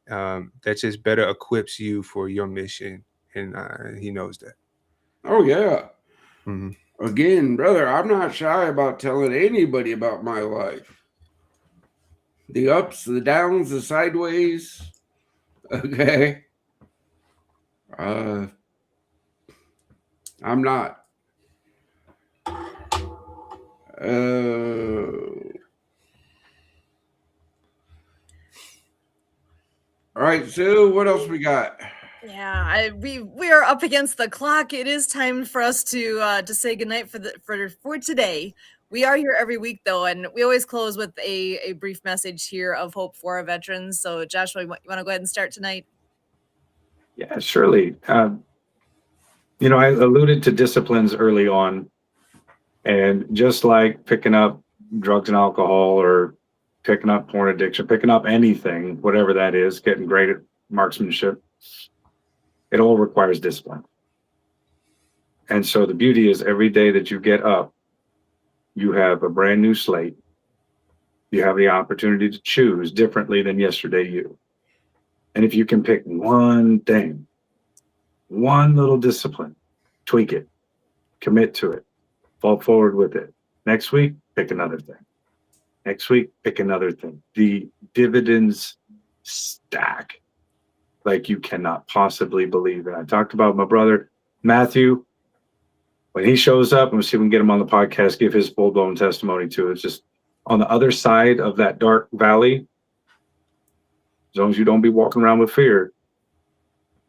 D: that just better equips you for your mission. And he knows that.
B: Oh, yeah.
D: Mm-hmm.
B: Again, brother, I'm not shy about telling anybody about my life. The ups, the downs, the sideways. Okay. I'm not. All right, Sue, what else we got?
A: Yeah, we are up against the clock. It is time for us to say goodnight for today. We are here every week though, and we always close with a brief message here of hope for our veterans. So Joshua, you want to go ahead and start tonight?
C: Yeah, surely. I alluded to disciplines early on, and just like picking up drugs and alcohol or picking up porn addiction, picking up anything, whatever that is, getting great at marksmanship, it all requires discipline. And so the beauty is every day that you get up, you have a brand new slate. You have the opportunity to choose differently than yesterday you. And if you can pick one thing, one little discipline, tweak it, commit to it, fall forward with it. Next week, pick another thing. Next week, pick another thing. The dividends stack like you cannot possibly believe. And I talked about my brother, Matthew. When he shows up, and we'll see if we can get him on the podcast, give his full blown testimony too. It's just on the other side of that dark valley, as long as you don't be walking around with fear,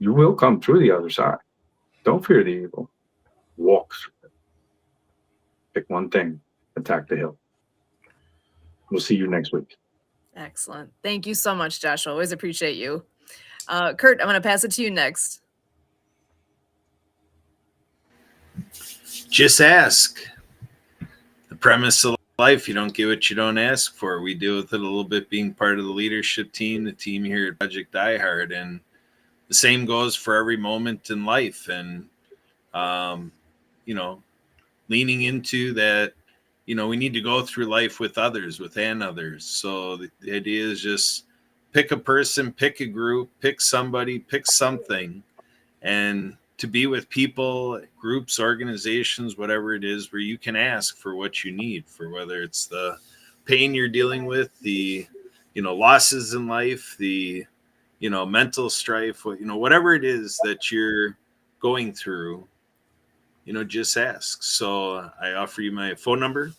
C: you will come through the other side. Don't fear the evil. Walk through it. Pick one thing, attack the hill. We'll see you next week.
A: Excellent. Thank you so much, Joshua. Always appreciate you. Kurt, I'm going to pass it to you next.
E: Just ask. The premise of life, you don't get what you don't ask for. We deal with it a little bit being part of the leadership team, the team here at Project Die Hard, and the same goes for every moment in life. And, leaning into that, we need to go through life with others, So the idea is just pick a person, pick a group, pick somebody, pick something, and to be with people, groups, organizations, whatever it is, where you can ask for what you need, for whether it's the pain you're dealing with, the, losses in life, the, mental strife, whatever it is that you're going through, just ask. So I offer you my phone number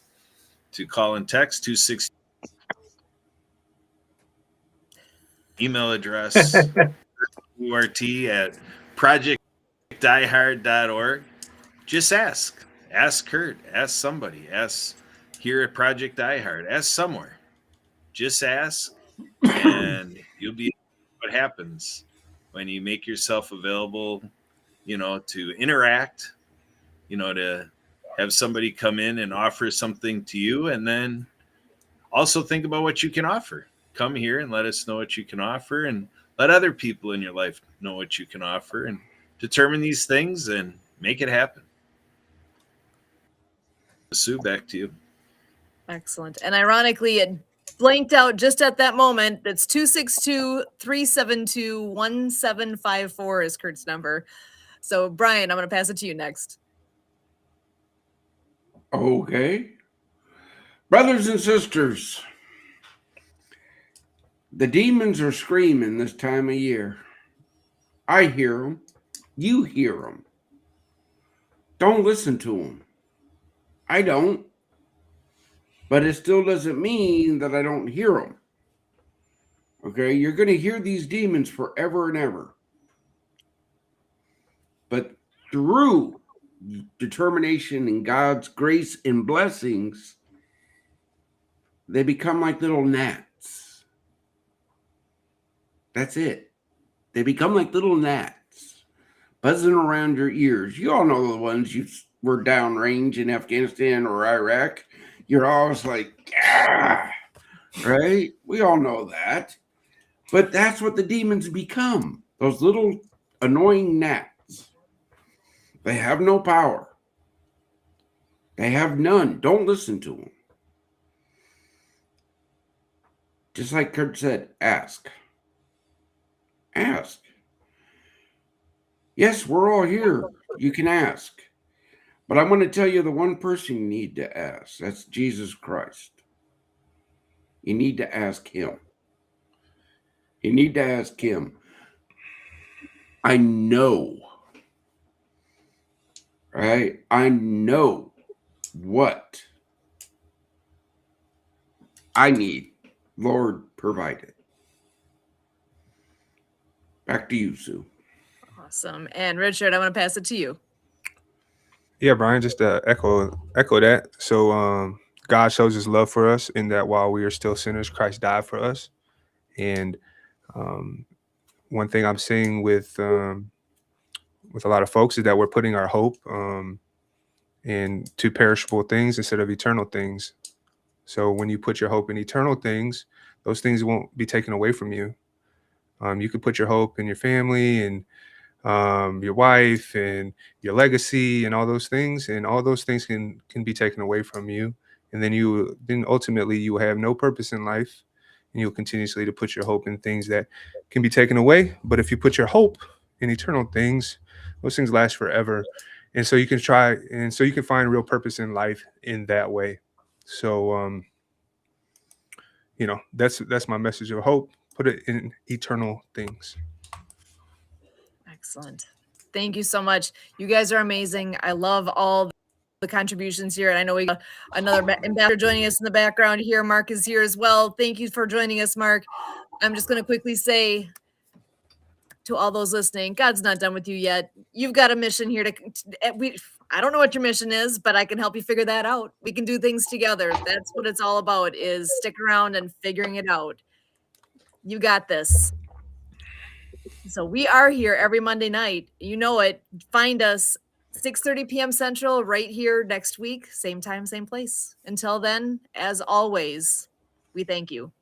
E: to call and text 26. Email address urt@projectdiehard.org. Just ask. Ask Kurt. Ask somebody. Ask here at Project Die Hard. Ask somewhere. Just ask, and you'll be what happens when you make yourself available, to interact, to have somebody come in and offer something to you, and then also think about what you can offer. Come here and let us know what you can offer, and let other people in your life know what you can offer, and determine these things and make it happen. Sue, back to you.
A: Excellent. And ironically, it blanked out just at that moment. That's 262-372-1754 is Kurt's number. So Brian, I'm going to pass it to you next.
B: Okay. Brothers and sisters, the demons are screaming this time of year. I hear them. You hear them. Don't listen to them. I don't. But it still doesn't mean that I don't hear them. Okay? You're going to hear these demons forever and ever. But through determination and God's grace and blessings, they become like little gnats. That's it. They become like little gnats buzzing around your ears. You all know the ones you were downrange in Afghanistan or Iraq. You're always like, ah, right? We all know that. But that's what the demons become. Those little annoying gnats. They have no power. They have none. Don't listen to them. Just like Kurt said, ask. Ask. Yes, we're all here. You can ask. But I want to tell you the one person you need to ask. That's Jesus Christ. You need to ask him. You need to ask him. I know, right? I know what I need. Lord, provide it. Back to you, Sue.
A: Awesome. And Richard, I want to pass it to you.
D: Yeah, Brian, just echo that. So God shows his love for us in that while we are still sinners, Christ died for us. And um, one thing I'm seeing with a lot of folks is that we're putting our hope into perishable things instead of eternal things. So when you put your hope in eternal things, those things won't be taken away from you. You could put your hope in your family and your wife and your legacy and all those things can be taken away from you, and then ultimately you will have no purpose in life, and you'll continuously to put your hope in things that can be taken away. But if you put your hope in eternal things, those things last forever, and so you can find real purpose in life in that way. So that's my message of hope. Put it in eternal things.
A: Excellent. Thank you so much. You guys are amazing. I love all the contributions here. And I know we got another ambassador joining us in the background here. Mark is here as well. Thank you for joining us, Mark. I'm just going to quickly say to all those listening, God's not done with you yet. You've got a mission here I don't know what your mission is, but I can help you figure that out. We can do things together. That's what it's all about, is stick around and figuring it out. You got this. So we are here every Monday night. You know it. Find us 6:30 p.m. Central right here next week. Same time, same place. Until then, as always, we thank you.